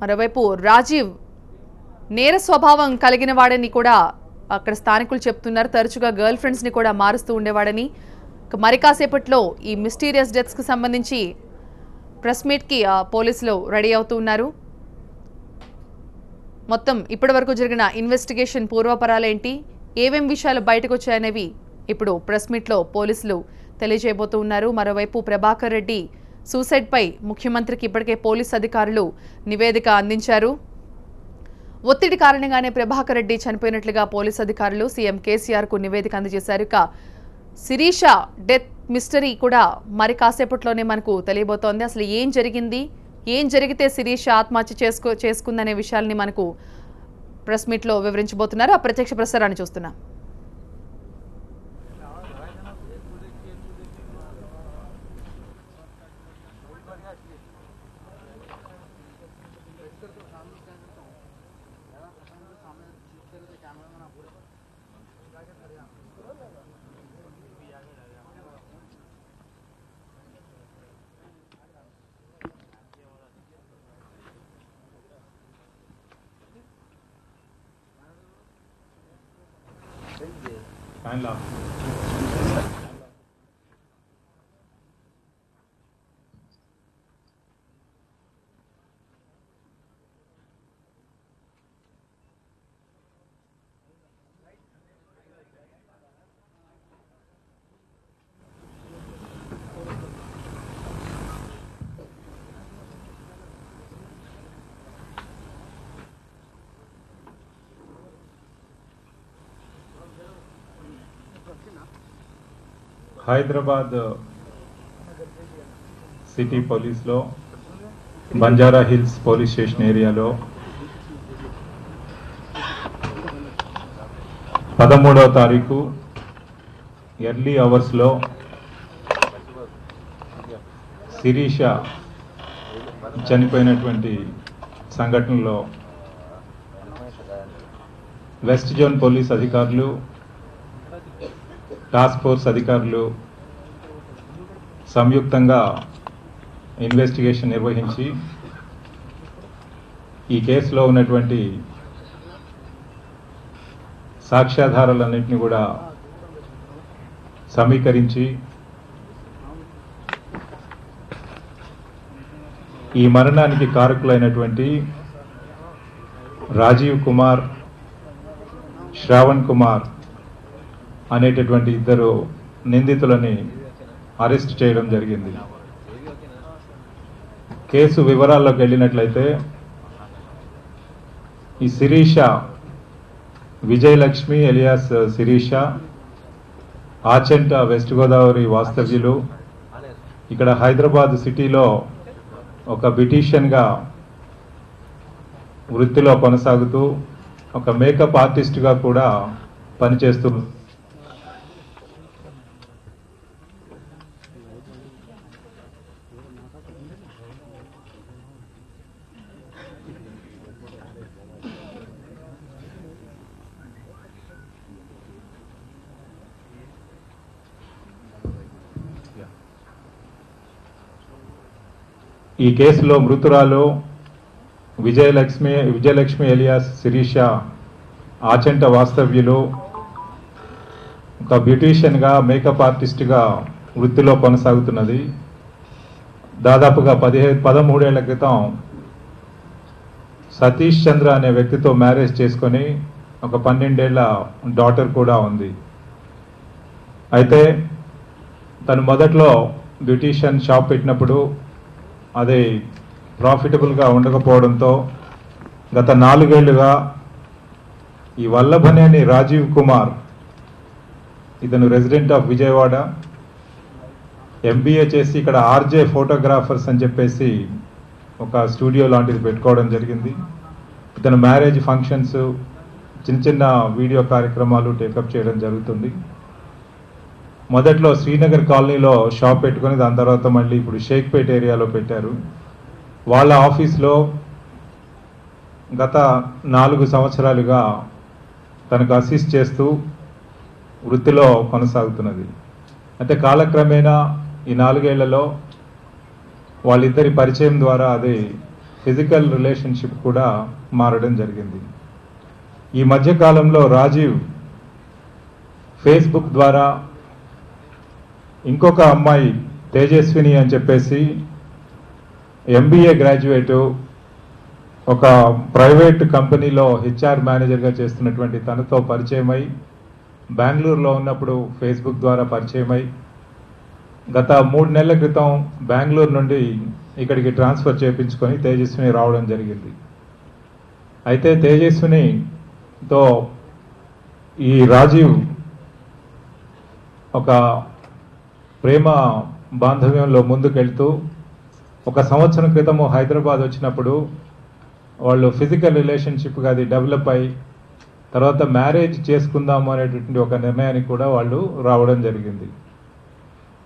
మరోవైపు రాజీవ్ నేర స్వభావం కలిగిన వాడని కూడా అక్కడ స్థానికులు చెప్తున్నారు. తరచుగా గర్ల్ ఫ్రెండ్స్ ని కూడా మారుస్తూ ఉండేవాడని. మరి కాసేపట్లో ఈ మిస్టీరియస్ డెత్స్ కి సంబంధించి ప్రెస్ మీట్ కి పోలీసులు రెడీ అవుతూ ఉన్నారు. మొత్తం ఇప్పటి వరకు జరిగిన ఇన్వెస్టిగేషన్ పూర్వపరాలేంటి, ఏమేం విషయాలు బయటకు వచ్చాయనేవి ఇప్పుడు ప్రెస్ మీట్ లో పోలీసులు తెలియజేయబోతూ ఉన్నారు. మరోవైపు ప్రభాకర్ రెడ్డి సూసైడ్ పై ముఖ్యమంత్రికి ఇప్పటికే పోలీసు అధికారులు నివేదిక అందించారు. ఒత్తిడి కారణంగానే ప్రభాకర్ రెడ్డి చనిపోయినట్లుగా పోలీసు అధికారులు సీఎం కేసీఆర్ కు నివేదిక అందజేశారు. ఇక శిరీష డెత్ మిస్టరీ కూడా మరి కాసేపట్లోనే మనకు తెలియబోతోంది. అసలు ఏం జరిగింది, ఏం జరిగితే శిరీష ఆత్మహత్య చేసుకుందనే విషయాల్ని మనకు ప్రెస్ మీట్ లో వివరించబోతున్నారు. ఆ ప్రత్యక్ష ప్రసారాన్ని చూస్తున్నాం. హైదరాబాద్ సిటీ పోలీస్లో బంజారా హిల్స్ పోలీస్ స్టేషన్ ఏరియాలో 13వ తారీఖు ఎర్లీ అవర్స్లో శిరీష చనిపోయినటువంటి సంఘటనలో వెస్ట్ జోన్ పోలీస్ అధికారులు, టాస్క్ ఫోర్స్ అధికారులు సంయుక్తంగా ఇన్వెస్టిగేషన్ నిర్వహించి ఈ కేసులో ఉన్నటువంటి సాక్ష్యాధారాలన్నింటినీ కూడా సమీకరించి ఈ మరణానికి కారకులైనటువంటి రాజీవ్ కుమార్, శ్రావణ్ కుమార్ అనేటటువంటి ఇద్దరు నిందితులని అరెస్ట్ చేయడం జరిగింది. కేసు వివరాల్లోకి వెళ్ళినట్లయితే ఈ శిరీష విజయలక్ష్మి ఎలియాస్ శిరీష ఆచంట వెస్ట్ గోదావరి వాస్తవ్యులు. ఇక్కడ హైదరాబాద్ సిటీలో ఒక బ్యూటీషియన్గా వృత్తిలో కొనసాగుతూ ఒక మేకప్ ఆర్టిస్ట్గా కూడా పనిచేస్తూ ఈ కేసులో మృతురాలు విజయలక్ష్మి ఎలియాస్ శిరీష ఆచంట వాస్తవ్యులు ఒక బ్యూటీషియన్గా మేకప్ ఆర్టిస్ట్గా వృత్తిలో కొనసాగుతున్నది. దాదాపుగా 13 ఏళ్ల క్రితం సతీష్ చంద్ర అనే వ్యక్తితో మ్యారేజ్ చేసుకొని ఒక 12 ఏళ్ల డాటర్ కూడా ఉంది. అయితే తను మొదట్లో బ్యూటీషియన్ షాప్ పెట్టినప్పుడు అది ప్రాఫిటబుల్గా ఉండకపోవడంతో గత 4 ఏళ్లుగా ఈ వల్లభనేని రాజీవ్ కుమార్, ఇతను రెసిడెంట్ ఆఫ్ విజయవాడ, ఎంబీఏ చేసి ఇక్కడ ఆర్జే ఫోటోగ్రాఫర్స్ అని చెప్పేసి ఒక స్టూడియో లాంటిది పెట్టుకోవడం జరిగింది. ఇతను మ్యారేజ్ ఫంక్షన్స్, చిన్న చిన్న వీడియో కార్యక్రమాలు టేకప్ చేయడం జరుగుతుంది. మొదట్లో శ్రీనగర్ కాలనీలో షాప్ పెట్టుకొని దాని తర్వాత మళ్ళీ ఇప్పుడు షేక్పేట్ ఏరియాలో పెట్టారు. వాళ్ళ ఆఫీస్లో గత 4 సంవత్సరాలుగా తనకు అసిస్ట్ చేస్తూ వృత్తిలో కొనసాగుతున్నది. అయితే కాలక్రమేణా ఈ 4 ఏళ్లలో వాళ్ళిద్దరి పరిచయం ద్వారా అది ఫిజికల్ రిలేషన్షిప్ కూడా మారడం జరిగింది. ఈ మధ్యకాలంలో రాజీవ్ ఫేస్బుక్ ద్వారా ఇంకొక అమ్మాయి తేజస్విని అని చెప్పేసి MBA గ్రాడ్యుయేటు, ఒక ప్రైవేట్ కంపెనీలో HR మేనేజర్గా చేస్తున్నటువంటి తనతో పరిచయమై బెంగళూరులో ఉన్నప్పుడు ఫేస్బుక్ ద్వారా పరిచయమై గత 3 నెలల క్రితం బెంగళూరు నుండి ఇక్కడికి ట్రాన్స్ఫర్ చేయించుకొని తేజస్విని రావడం జరిగింది. అయితే తేజస్వినితో ఈ రాజీవ్ ఒక ప్రేమ బాంధవ్యంలో ముందుకెళ్తూ 1 సంవత్సరం క్రితము హైదరాబాద్ వచ్చినప్పుడు వాళ్ళు ఫిజికల్ రిలేషన్షిప్గా అది డెవలప్ అయ్యి తర్వాత మ్యారేజ్ చేసుకుందాము అనేటువంటి ఒక నిర్ణయానికి కూడా వాళ్ళు రావడం జరిగింది.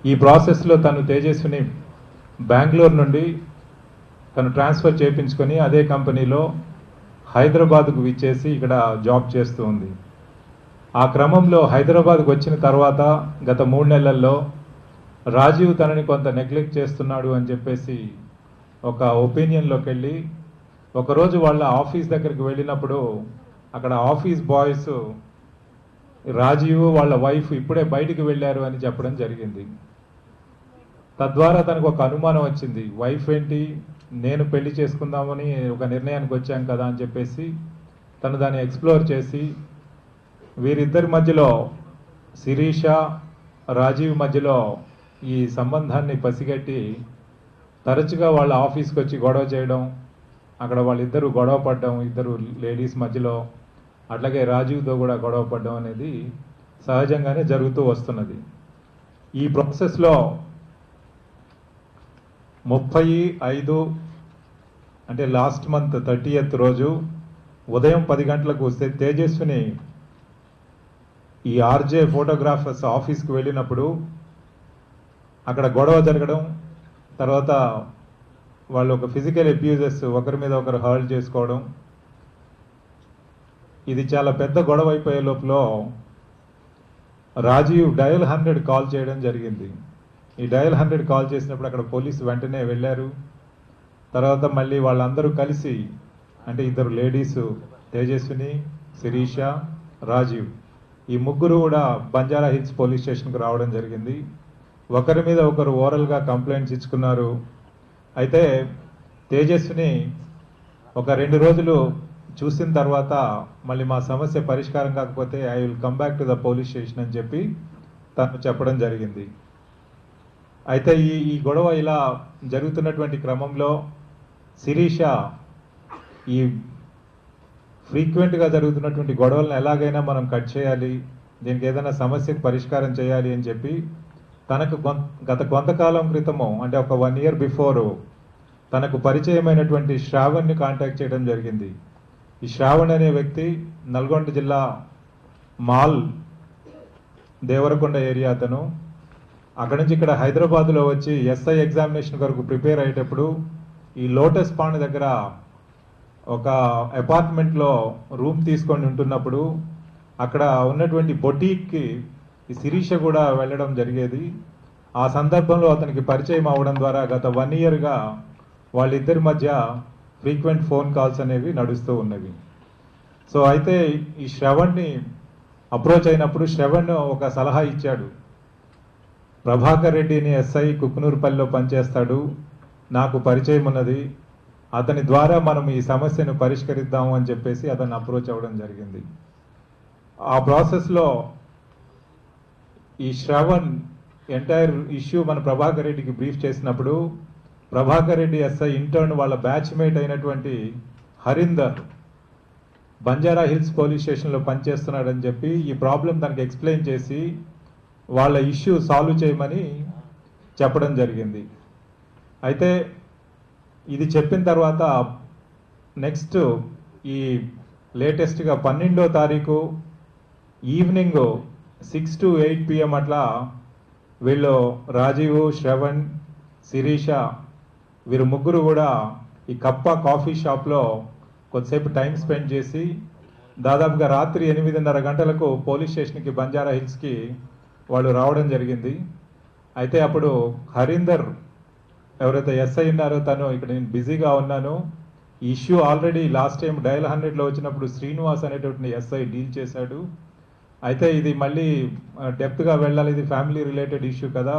ఈ ప్రాసెస్లో తను తేజస్విని బెంగళూరు నుండి తను ట్రాన్స్ఫర్ చేయించుకొని అదే కంపెనీలో హైదరాబాద్కు విచ్చేసి ఇక్కడ జాబ్ చేస్తూ ఉంది. ఆ క్రమంలో హైదరాబాద్కు వచ్చిన తర్వాత గత 3 నెలల్లో రాజీవ్ తనని కొంత నెగ్లెక్ట్ చేస్తున్నాడు అని చెప్పేసి ఒక ఒపీనియన్లోకి వెళ్ళి ఒకరోజు వాళ్ళ ఆఫీస్ దగ్గరికి వెళ్ళినప్పుడు అక్కడ ఆఫీస్ బాయ్స్ రాజీవ్ వాళ్ళ వైఫ్ ఇప్పుడే బయటికి వెళ్ళారు అని చెప్పడం జరిగింది. తద్వారా తనకు ఒక అనుమానం వచ్చింది, వైఫ్ ఏంటి, నేను పెళ్లి చేసుకుందామని ఒక నిర్ణయానికి వచ్చాం కదా అని చెప్పేసి తను దాన్ని ఎక్స్ప్లోర్ చేసి వీరిద్దరి మధ్యలో శిరీష రాజీవ్ మధ్యలో ఈ సంబంధాన్ని పసిగట్టి తరచుగా వాళ్ళ ఆఫీస్కి వచ్చి గొడవ చేయడం, అక్కడ వాళ్ళిద్దరూ గొడవ పడడం, ఇద్దరు లేడీస్ మధ్యలో, అట్లాగే రాజీవ్తో కూడా గొడవ పడడం అనేది సహజంగానే జరుగుతూ వస్తున్నది. ఈ ప్రాసెస్లో 35 అంటే లాస్ట్ మంత్ 30th రోజు ఉదయం 10 గంటలకు తేజస్విని ఈ RJ ఫోటోగ్రాఫర్స్ ఆఫీస్కి వెళ్ళినప్పుడు అక్కడ గొడవ జరగడం, తర్వాత వాళ్ళు ఒక ఫిజికల్ అబ్యూజెస్ ఒకరి మీద ఒకరు హర్ల్ చేసుకోవడం, ఇది చాలా పెద్ద గొడవ అయిపోయే లోపల రాజీవ్ డయల్ 100 కాల్ చేయడం జరిగింది. ఈ డయల్ 100 కాల్ చేసినప్పుడు అక్కడ పోలీసు వెంటనే వెళ్ళారు. తర్వాత మళ్ళీ వాళ్ళందరూ కలిసి, అంటే ఇద్దరు లేడీసు తేజస్విని, శిరీష, రాజీవ్, ఈ ముగ్గురు కూడా బంజారా హిల్స్ పోలీస్ స్టేషన్కి రావడం జరిగింది. ఒకరి మీద ఒకరు ఓరల్గా కంప్లైంట్స్ ఇచ్చుకున్నారు. అయితే తేజస్విని ఒక 2 రోజులు చూసిన తర్వాత మళ్ళీ మా సమస్య పరిష్కారం కాకపోతే I will come back to the police station అని చెప్పి తను చెప్పడం జరిగింది. అయితే ఈ గొడవ ఇలా జరుగుతున్నటువంటి క్రమంలో శిరీష ఈ ఫ్రీక్వెంట్గా జరుగుతున్నటువంటి గొడవలను ఎలాగైనా మనం కట్ చేయాలి, దీనికి ఏదైనా సమస్యకు పరిష్కారం చేయాలి అని చెప్పి తనకు గత కొంతకాలం క్రితము, అంటే ఒక 1 year బిఫోర్ తనకు పరిచయమైనటువంటి శ్రావణ్ని కాంటాక్ట్ చేయడం జరిగింది. ఈ శ్రావణ్ అనే వ్యక్తి నల్గొండ జిల్లా మాల్ దేవరకొండ ఏరియా అతను. అక్కడి నుంచి ఇక్కడ హైదరాబాద్లో వచ్చి SI ఎగ్జామినేషన్ కొరకు ప్రిపేర్ అయ్యేటప్పుడు ఈ లోటస్ పాండ్ దగ్గర ఒక అపార్ట్మెంట్లో రూమ్ తీసుకొని ఉంటున్నప్పుడు అక్కడ ఉన్నటువంటి బొటీక్కి ఈ శిరీష కూడా వెళ్ళడం జరిగేది. ఆ సందర్భంలో అతనికి పరిచయం అవ్వడం ద్వారా గత 1 yearగా వాళ్ళిద్దరి మధ్య ఫ్రీక్వెంట్ ఫోన్ కాల్స్ అనేవి నడుస్తూ ఉన్నవి. సో అయితే ఈ శ్రవణ్ని అప్రోచ్ అయినప్పుడు శ్రవణ్ ఒక సలహా ఇచ్చాడు, ప్రభాకర్ రెడ్డిని SI కుక్కునూరుపల్లిలో పనిచేస్తాడు, నాకు పరిచయం ఉన్నది, అతని ద్వారా మనం ఈ సమస్యను పరిష్కరిద్దాము అని చెప్పేసి అతన్ని అప్రోచ్ అవ్వడం జరిగింది. ఆ ప్రాసెస్లో ఈ శ్రవణ్ ఎంటైర్ ఇష్యూ మన ప్రభాకర్ రెడ్డికి బ్రీఫ్ చేసినప్పుడు ప్రభాకర్ రెడ్డి SI ఇంటర్న్ వాళ్ళ బ్యాచ్మేట్ అయినటువంటి హరీందర్ బంజారా హిల్స్ పోలీస్ స్టేషన్లో పనిచేస్తున్నాడని చెప్పి ఈ ప్రాబ్లం తనకి ఎక్స్ప్లెయిన్ చేసి వాళ్ళ ఇష్యూ సాల్వ్ చేయమని చెప్పడం జరిగింది. అయితే ఇది చెప్పిన తర్వాత నెక్స్ట్ ఈ లేటెస్ట్గా 12వ తారీఖు ఈవినింగ్ 6 to 8 PM అట్లా వీళ్ళు రాజీవ్, శ్రవణ్, శిరీష వీరు ముగ్గురు కూడా ఈ కప్ప కాఫీ షాప్లో కొద్దిసేపు టైం స్పెండ్ చేసి దాదాపుగా రాత్రి 8:30 గంటలకు పోలీస్ స్టేషన్కి బంజారా హిల్స్కి వాళ్ళు రావడం జరిగింది. అయితే అప్పుడు హరీందర్ ఎవరైతే SI ఉన్నారో తను ఇక్కడ నేను బిజీగా ఉన్నాను, issue already last time dial 100లో వచ్చినప్పుడు శ్రీనివాస్ అనేటువంటి ఎస్ఐ డీల్ చేశాడు. అయితే ఇది మళ్ళీ డెప్త్గా వెళ్ళాలి, ఇది ఫ్యామిలీ రిలేటెడ్ ఇష్యూ కదా,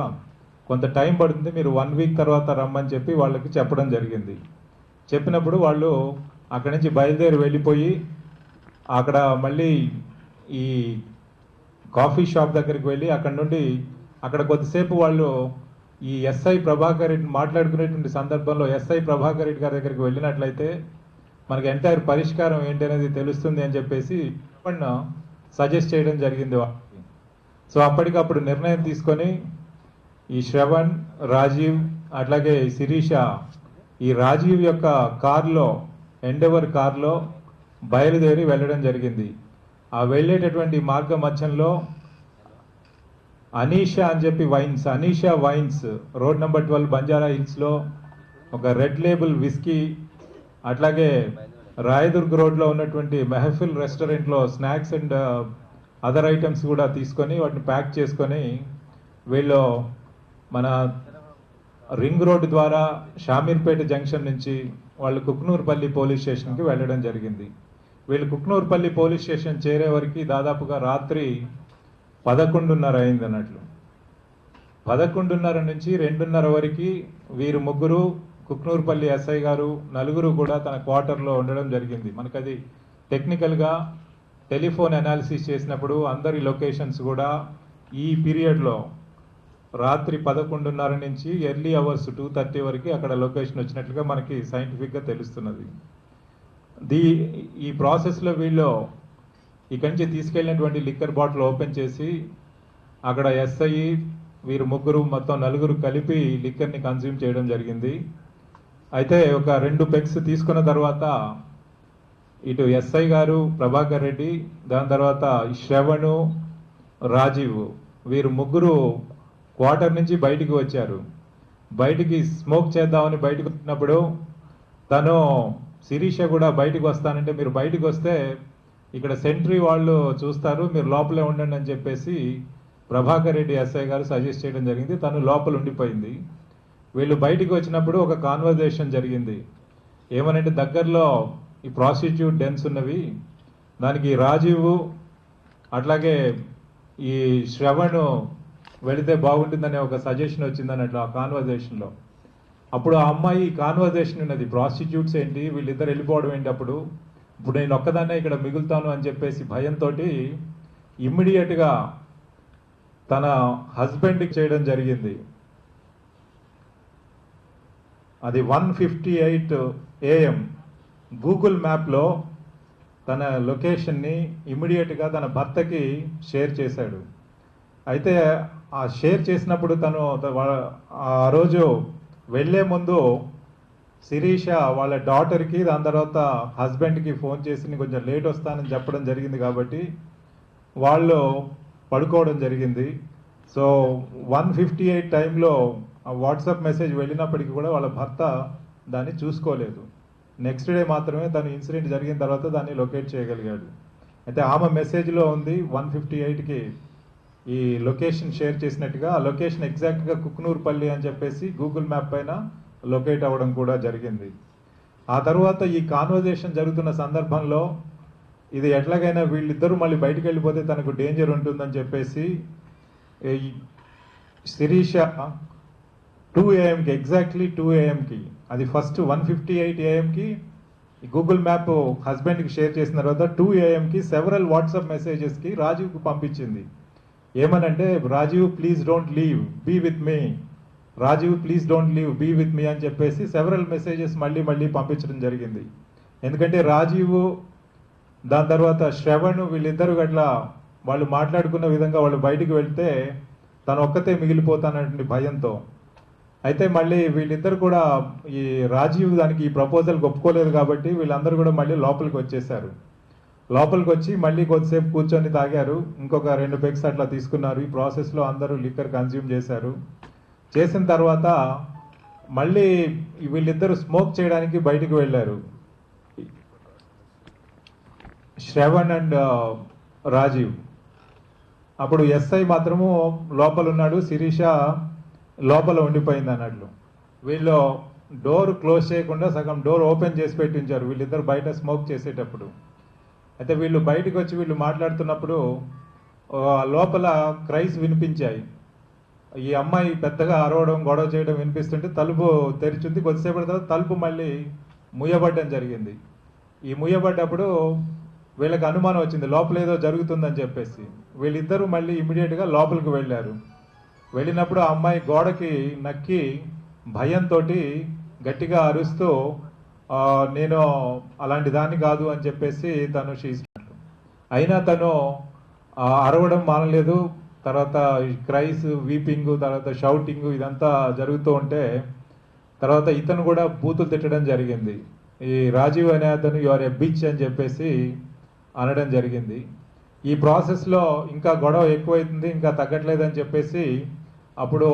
కొంత టైం పడుతుంది, మీరు 1 వీక్ తర్వాత రమ్మని చెప్పి వాళ్ళకి చెప్పడం జరిగింది. చెప్పినప్పుడు వాళ్ళు అక్కడి నుంచి బయలుదేరి వెళ్ళిపోయి అక్కడ మళ్ళీ ఈ కాఫీ షాప్ దగ్గరికి వెళ్ళి అక్కడ నుండి అక్కడ కొద్దిసేపు వాళ్ళు ఈ ఎస్ఐ ప్రభాకర్ రెడ్డి మాట్లాడుకునేటువంటి సందర్భంలో ఎస్ఐ ప్రభాకర్ రెడ్డి గారి దగ్గరికి వెళ్ళినట్లయితే మనకి ఎంటైర్ పరిష్కారం ఏంటి అనేది తెలుస్తుంది అని చెప్పేసి సజెస్ట్ చేయడం జరిగింది వాళ్ళకి. సో అప్పటికప్పుడు నిర్ణయం తీసుకొని ఈ శ్రవణ్, రాజీవ్ అట్లాగే శిరీష ఈ రాజీవ్ యొక్క కార్లో, ఎండెవర్ కార్లో బయలుదేరి వెళ్ళడం జరిగింది. ఆ వెళ్ళేటటువంటి మార్గ మధ్యంలో అనీషా అని చెప్పి Anisha wines road number 12 Banjara హిల్స్లో ఒక రెడ్ లేబుల్ విస్కీ, అట్లాగే రాయదుర్గ్ రోడ్లో ఉన్నటువంటి మెహఫిల్ రెస్టారెంట్లో స్నాక్స్ అండ్ అదర్ ఐటమ్స్ కూడా తీసుకొని వాటిని ప్యాక్ చేసుకొని వీళ్ళు మన రింగ్ రోడ్ ద్వారా షామీర్పేట జంక్షన్ నుంచి వాళ్ళు కుక్నూర్పల్లి పోలీస్ స్టేషన్కి వెళ్ళడం జరిగింది. వీళ్ళు కుక్నూర్పల్లి పోలీస్ స్టేషన్ చేరే వరకు దాదాపుగా రాత్రి 11:30 అయింది అన్నట్లు. 11:30 నుంచి 2:30 వరకు వీరు ముగ్గురు, కుక్నూర్పల్లి ఎస్ఐ గారు, నలుగురు కూడా తన క్వార్టర్లో ఉండడం జరిగింది. మనకది టెక్నికల్గా టెలిఫోన్ అనాలిసిస్ చేసినప్పుడు అందరి లొకేషన్స్ కూడా ఈ పీరియడ్లో రాత్రి 11:30 నుంచి ఎర్లీ అవర్స్ 2:30 వరకు అక్కడ లొకేషన్ వచ్చినట్లుగా మనకి సైంటిఫిక్గా తెలుస్తున్నది. ఈ ప్రాసెస్లో వీళ్ళు ఇక్కడి నుంచి తీసుకెళ్ళినటువంటి లిక్కర్ బాటిల్ ఓపెన్ చేసి అక్కడ ఎస్ఐ వీరు ముగ్గురు మొత్తం నలుగురు కలిపి లిక్కర్ని కన్జ్యూమ్ చేయడం జరిగింది. అయితే ఒక 2 పెగ్స్ తీసుకున్న తర్వాత ఇటు ఎస్ఐ గారు ప్రభాకర్ రెడ్డి, దాని తర్వాత శ్రవణు, రాజీవ్ వీరు ముగ్గురు క్వార్టర్ నుంచి బయటికి వచ్చారు. బయటికి స్మోక్ చేద్దామని బయటకు వచ్చినప్పుడు తను శిరీష కూడా బయటకు వస్తానంటే, మీరు బయటకు వస్తే ఇక్కడ సెంట్రీ వాళ్ళు చూస్తారు, మీరు లోపలే ఉండండి అని చెప్పేసి ప్రభాకర్ రెడ్డి ఎస్ఐ గారు సజెస్ట్ చేయడం జరిగింది. తను లోపల ఉండిపోయింది. వీళ్ళు బయటికి వచ్చినప్పుడు ఒక కాన్వర్జేషన్ జరిగింది. ఏమనంటే, దగ్గరలో ఈ ప్రాస్టిట్యూట్ డెన్స్ ఉన్నవి, దానికి రాజీవ్ అట్లాగే ఈ శ్రవణ్ వెళితే బాగుంటుందనే ఒక సజెషన్ వచ్చిందన్నట్లు ఆ కాన్వర్జేషన్లో. అప్పుడు ఆ అమ్మాయి కాన్వర్జేషన్ ఉన్నది, ప్రాస్టిట్యూట్స్ ఏంటి, వీళ్ళిద్దరు వెళ్ళిపోవడం ఏంటి, అప్పుడు ఇప్పుడు నేను ఒక్కదాన్నే ఇక్కడ మిగులుతాను అని చెప్పేసి భయంతో ఇమ్మీడియట్గా తన హస్బెండ్కి చేయడం జరిగింది. అది 1:58 AM గూగుల్ మ్యాప్లో తన లొకేషన్ని ఇమ్మీడియట్గా తన భర్తకి షేర్ చేశాడు. అయితే ఆ షేర్ చేసినప్పుడు తను ఆ రోజు వెళ్ళే ముందు శిరీష వాళ్ళ డాటర్కి, దాని తర్వాత హస్బెండ్కి ఫోన్ చేసి కొంచెం లేట్ వస్తానని చెప్పడం జరిగింది కాబట్టి వాళ్ళు పడుకోవడం జరిగింది. సో 1:58 టైంలో ఆ వాట్సాప్ మెసేజ్ వెళ్ళినప్పటికీ కూడా వాళ్ళ భర్త దాన్ని చూసుకోలేదు. నెక్స్ట్ డే మాత్రమే తను ఇన్సిడెంట్ జరిగిన తర్వాత దాన్ని లొకేట్ చేయగలిగాడు. అయితే ఆమె మెసేజ్లో ఉంది 1:58కి ఈ లొకేషన్ షేర్ చేసినట్టుగా, ఆ లొకేషన్ ఎగ్జాక్ట్గా కుక్నూర్పల్లి అని చెప్పేసి గూగుల్ మ్యాప్ పైన లొకేట్ అవ్వడం కూడా జరిగింది. ఆ తర్వాత ఈ కాన్వర్జేషన్ జరుగుతున్న సందర్భంలో ఇది ఎట్లాగైనా వీళ్ళిద్దరూ మళ్ళీ బయటికి వెళ్ళిపోతే తనకు డేంజర్ ఉంటుందని చెప్పేసి శిరీష 2 AM ఎగ్జాక్ట్లీ 2 AMకి, అది ఫస్ట్ 1:58 AMకి గూగుల్ మ్యాప్ హస్బెండ్కి షేర్ చేసిన తర్వాత 2 AMకి సెవరల్ వాట్సాప్ మెసేజెస్కి రాజీవ్కి పంపించింది. ఏమనంటే, Rajeev please don't leave, be with me, Rajeev please don't leave, be with me అని చెప్పేసి సెవరల్ మెసేజెస్ మళ్ళీ పంపించడం జరిగింది. ఎందుకంటే రాజీవ్, దాని తర్వాత శ్రవణ్ వీళ్ళిద్దరు గట్లా వాళ్ళు మాట్లాడుకున్న విధంగా వాళ్ళు బయటికి వెళ్తే తను ఒక్కతే మిగిలిపోతానటువంటి భయంతో. అయితే మళ్ళీ వీళ్ళిద్దరు కూడా ఈ రాజీవ్ దానికి ఈ ప్రపోజల్ ఒప్పుకోలేదు కాబట్టి వీళ్ళందరూ కూడా మళ్ళీ లోపలికి వచ్చేసారు. లోపలికి వచ్చి మళ్ళీ కొద్దిసేపు కూర్చొని తాగారు, ఇంకొక 2 పెగ్స్ అట్లా తీసుకున్నారు. ఈ ప్రాసెస్లో అందరూ లిక్కర్ కన్జ్యూమ్ చేశారు. చేసిన తర్వాత మళ్ళీ వీళ్ళిద్దరు స్మోక్ చేయడానికి బయటికి వెళ్ళారు, శ్రవణ్ అండ్ రాజీవ్. అప్పుడు ఎస్ఐ మాత్రము లోపల ఉన్నాడు, శిరీష లోపల ఉండిపోయింది అన్నట్లు. వీళ్ళు డోర్ క్లోజ్ చేయకుండా సగం డోర్ ఓపెన్ చేసి పెట్టి ఉంచారు వీళ్ళిద్దరు బయట స్మోక్ చేసేటప్పుడు. అయితే వీళ్ళు బయటకు వచ్చి వీళ్ళు మాట్లాడుతున్నప్పుడు లోపల క్రైస్ వినిపించాయి. ఈ అమ్మాయి పెద్దగా అరవడం గొడవ చేయడం వినిపిస్తుంటే తలుపు తెరిచింది. కొద్దిసేపటి తర్వాత తలుపు మళ్ళీ ముయ్యబడ్డం జరిగింది. ఈ ముయ్యబడ్డప్పుడు వీళ్ళకి అనుమానం వచ్చింది లోపల ఏదో జరుగుతుందని చెప్పేసి. వీళ్ళిద్దరూ మళ్ళీ ఇమీడియట్గా లోపలికి వెళ్ళారు. వెళ్ళినప్పుడు ఆ అమ్మాయి గోడకి నక్కి భయంతో గట్టిగా అరుస్తూ నేను అలాంటి దాన్ని కాదు అని చెప్పేసి తను అయినా తను అరవడం మానలేదు. తర్వాత క్రైస్, వీపింగ్, తర్వాత షౌటింగ్ ఇదంతా జరుగుతూ ఉంటే తర్వాత ఇతను కూడా బూతులు తిట్టడం జరిగింది. ఈ రాజీవ్ అనే అతను యు ఆర్ ఏ బిచ్ అని చెప్పేసి అనడం జరిగింది. ఈ ప్రాసెస్లో ఇంకా గొడవ ఎక్కువైతుంది, ఇంకా తగ్గట్లేదని చెప్పేసి అప్పుడు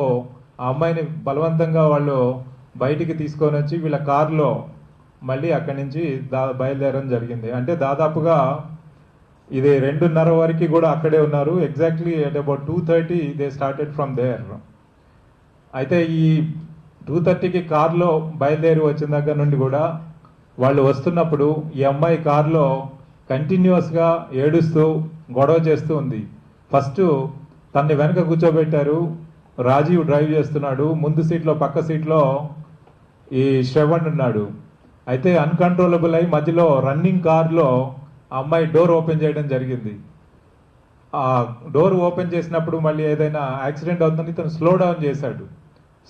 ఆ అమ్మాయిని బలవంతంగా వాళ్ళు బయటికి తీసుకొని వచ్చి వీళ్ళ కారులో మళ్ళీ అక్కడి నుంచి బయలుదేరడం జరిగింది. అంటే దాదాపుగా ఇది 2:30 వరకు కూడా అక్కడే ఉన్నారు. Exactly at about 2:30 they started from there. అయితే ఈ 2:30కి కారులో బయలుదేరి వచ్చిన దగ్గర నుండి కూడా వాళ్ళు వస్తున్నప్పుడు ఈ అమ్మాయి కారులో కంటిన్యూస్గా ఏడుస్తూ గొడవ చేస్తూ ఉంది. ఫస్ట్ తన్ని వెనక కూర్చోబెట్టారు. రాజీవ్ డ్రైవ్ చేస్తున్నాడు. ముందు సీట్లో పక్క సీట్లో ఈ శ్రవణ్ ఉన్నాడు. అయితే అన్కంట్రోలబుల్ అయి మధ్యలో రన్నింగ్ కార్లో ఆ అమ్మాయి డోర్ ఓపెన్ చేయడం జరిగింది. ఆ డోర్ ఓపెన్ చేసినప్పుడు మళ్ళీ ఏదైనా యాక్సిడెంట్ అవుతుందని తను స్లో డౌన్ చేశాడు.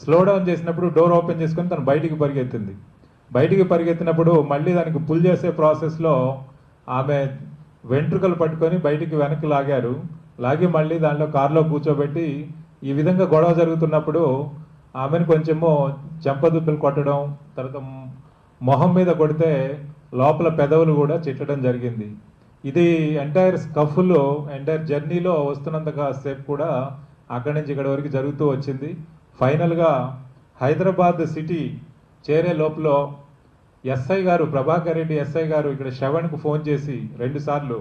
స్లో డౌన్ చేసినప్పుడు డోర్ ఓపెన్ చేసుకొని తను బయటికి పరిగెత్తింది. బయటికి పరిగెత్తినప్పుడు మళ్ళీ దానికి పుల్ చేసే ప్రాసెస్లో ఆమె వెంట్రుకలు పట్టుకొని బయటికి వెనక్కి లాగారు. లాగి మళ్ళీ దానిలో కారులో కూర్చోబెట్టి ఈ విధంగా గొడవ జరుగుతున్నప్పుడు ఆమెను కొంచెము చెంపదుప్పులు కొట్టడం, తర్వాత మొహం మీద కొడితే లోపల పెదవులు కూడా చిట్టడం జరిగింది. ఇది ఎంటైర్ స్కఫ్లో ఎంటైర్ జర్నీలో వస్తున్నంత సేపు కూడా అక్కడి నుంచి ఇక్కడి వరకు జరుగుతూ వచ్చింది. ఫైనల్గా హైదరాబాద్ సిటీ చేరే లోపల ఎస్ఐ గారు, ప్రభాకర్ రెడ్డి ఎస్ఐ గారు ఇక్కడ శ్రవణ్కు ఫోన్ చేసి 2 సార్లు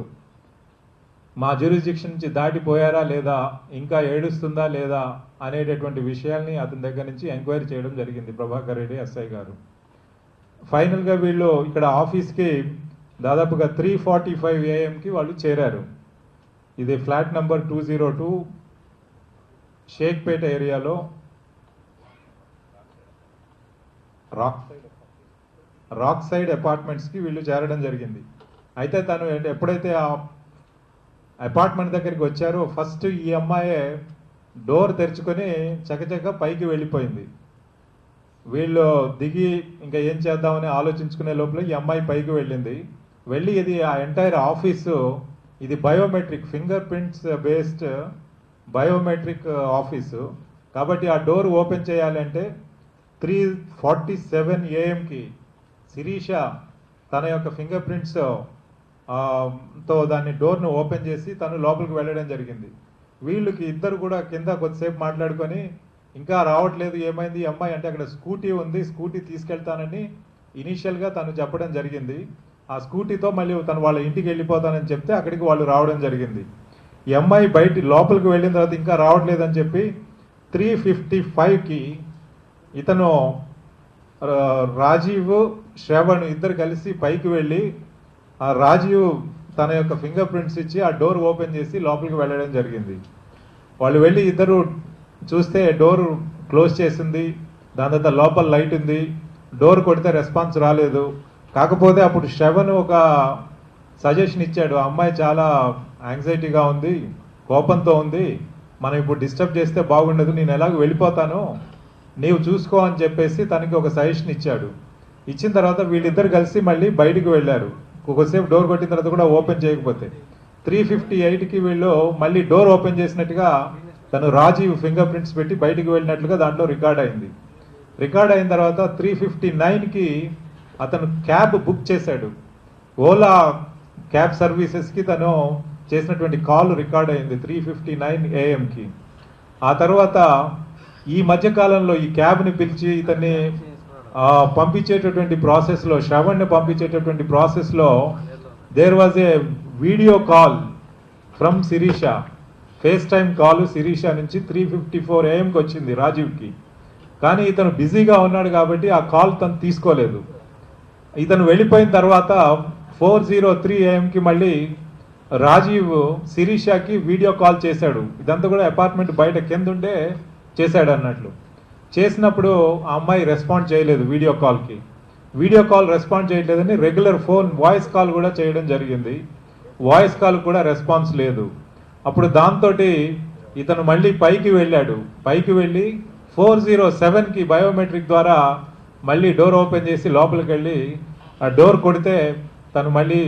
మా జ్యూరిస్డిక్షన్ నుంచి దాటిపోయారా లేదా, ఇంకా ఏడుస్తుందా లేదా అనేటటువంటి విషయాల్ని అతని దగ్గర నుంచి ఎంక్వైరీ చేయడం జరిగింది ప్రభాకర్ రెడ్డి ఎస్ఐ గారు. ఫైనల్గా వీళ్ళు ఇక్కడ ఆఫీస్కి దాదాపుగా 3:45 AM వాళ్ళు చేరారు. ఇది ఫ్లాట్ నెంబర్ 202 షేక్పేట ఏరియాలో రాక్ సైడ్ అపార్ట్మెంట్స్కి వీళ్ళు చేరడం జరిగింది. అయితే తను ఎప్పుడైతే ఆ అపార్ట్మెంట్ దగ్గరికి వచ్చారో ఫస్ట్ ఈ అమ్మాయే డోర్ తెరుచుకొని చకచక పైకి వెళ్ళిపోయింది. వీళ్ళు దిగి ఇంకా ఏం చేద్దామని ఆలోచించుకునే లోపల ఈ అమ్మాయి పైకి వెళ్ళింది. వెళ్ళి ఇది ఆ ఎంటైర్ ఆఫీసు ఇది biometric finger prints based biometric office కాబట్టి ఆ డోర్ ఓపెన్ చేయాలంటే 3:47 AM శిరీష తన యొక్క ఫింగర్ ప్రింట్స్ తో దాన్ని డోర్ను ఓపెన్ చేసి తను లోపలికి వెళ్ళడం జరిగింది. వీళ్ళకి ఇద్దరు కూడా కింద కొద్దిసేపు మాట్లాడుకొని ఇంకా రావట్లేదు, ఏమైంది అమ్మాయి అంటే అక్కడ స్కూటీ ఉంది, స్కూటీ తీసుకెళ్తానని ఇనీషియల్గా తను చెప్పడం జరిగింది. ఆ స్కూటీతో మళ్ళీ తను వాళ్ళ ఇంటికి వెళ్ళిపోతానని చెప్తే అక్కడికి వాళ్ళు రావడం జరిగింది. ఈ అమ్మాయి బయట లోపలికి వెళ్ళిన తర్వాత ఇంకా రావట్లేదని చెప్పి 3:55 ఇతను రాజీవ్, శ్రవణ్ ఇద్దరు కలిసి పైకి వెళ్ళి ఆ రాజీవ్ తన యొక్క ఫింగర్ ప్రింట్స్ ఇచ్చి ఆ డోర్ ఓపెన్ చేసి లోపలికి వెళ్ళడం జరిగింది. వాళ్ళు వెళ్ళి ఇద్దరు చూస్తే డోర్ క్లోజ్ చేసింది. దాని తర్వాత లోపల లైట్ ఉంది. డోర్ కొడితే రెస్పాన్స్ రాలేదు. కాకపోతే అప్పుడు శ్రవణ్ ఒక సజెషన్ ఇచ్చాడు, ఆ అమ్మాయి చాలా యాంగ్జైటీగా ఉంది, కోపంతో ఉంది, మనం ఇప్పుడు డిస్టర్బ్ చేస్తే బాగుండదు, నేను ఎలాగో వెళ్ళిపోతాను, నీవు చూసుకో అని చెప్పేసి తనకి ఒక సజెషన్ ఇచ్చాడు. ఇచ్చిన తర్వాత వీళ్ళిద్దరు కలిసి మళ్ళీ బయటికి వెళ్ళారు. ఒకసేపు డోర్ కొట్టిన తర్వాత కూడా ఓపెన్ చేయకపోతే 3:58 వీళ్ళు మళ్ళీ డోర్ ఓపెన్ చేసినట్టుగా తను రాజీవ్ ఫింగర్ ప్రింట్స్ పెట్టి బయటికి వెళ్ళినట్లుగా దాంట్లో రికార్డ్ అయింది. రికార్డ్ అయిన తర్వాత 3:59 అతను క్యాబ్ బుక్ చేశాడు. ఓలా క్యాబ్ సర్వీసెస్కి తను చేసినటువంటి కాల్ రికార్డ్ అయింది 3:59 AM. ఆ తర్వాత ఈ మధ్యకాలంలో ఈ క్యాబ్ని పిలిచి ఇతన్ని పంపించేటటువంటి ప్రాసెస్లో, శ్రవణ్ని పంపించేటటువంటి ప్రాసెస్లో there was a video call from Sirisha, FaceTime call Sirisha నుంచి 3:54 AM వచ్చింది రాజీవ్కి. కానీ ఇతను బిజీగా ఉన్నాడు కాబట్టి ఆ కాల్ తను తీసుకోలేదు. ఇతను వెళ్ళిపోయిన తర్వాత 4:03 AM మళ్ళీ రాజీవ్ శిరీషకి వీడియో కాల్ చేశాడు. ఇదంతా కూడా అపార్ట్మెంట్ బయట కింద ఉండే చేశాడు అన్నట్లు. చేసినప్పుడు ఆ అమ్మాయి రెస్పాండ్ చేయలేదు వీడియో కాల్కి. వీడియో కాల్ రెస్పాండ్ చేయట్లేదని రెగ్యులర్ ఫోన్ వాయిస్ కాల్ కూడా చేయడం జరిగింది. వాయిస్ కాల్ కూడా రెస్పాన్స్ లేదు. అప్పుడు దాంతో ఇతను మళ్ళీ పైకి వెళ్ళాడు. పైకి వెళ్ళి 407కి బయోమెట్రిక్ ద్వారా మళ్ళీ డోర్ ఓపెన్ చేసి లోపలికి వెళ్ళి ఆ డోర్ కొడితే తను మళ్ళీ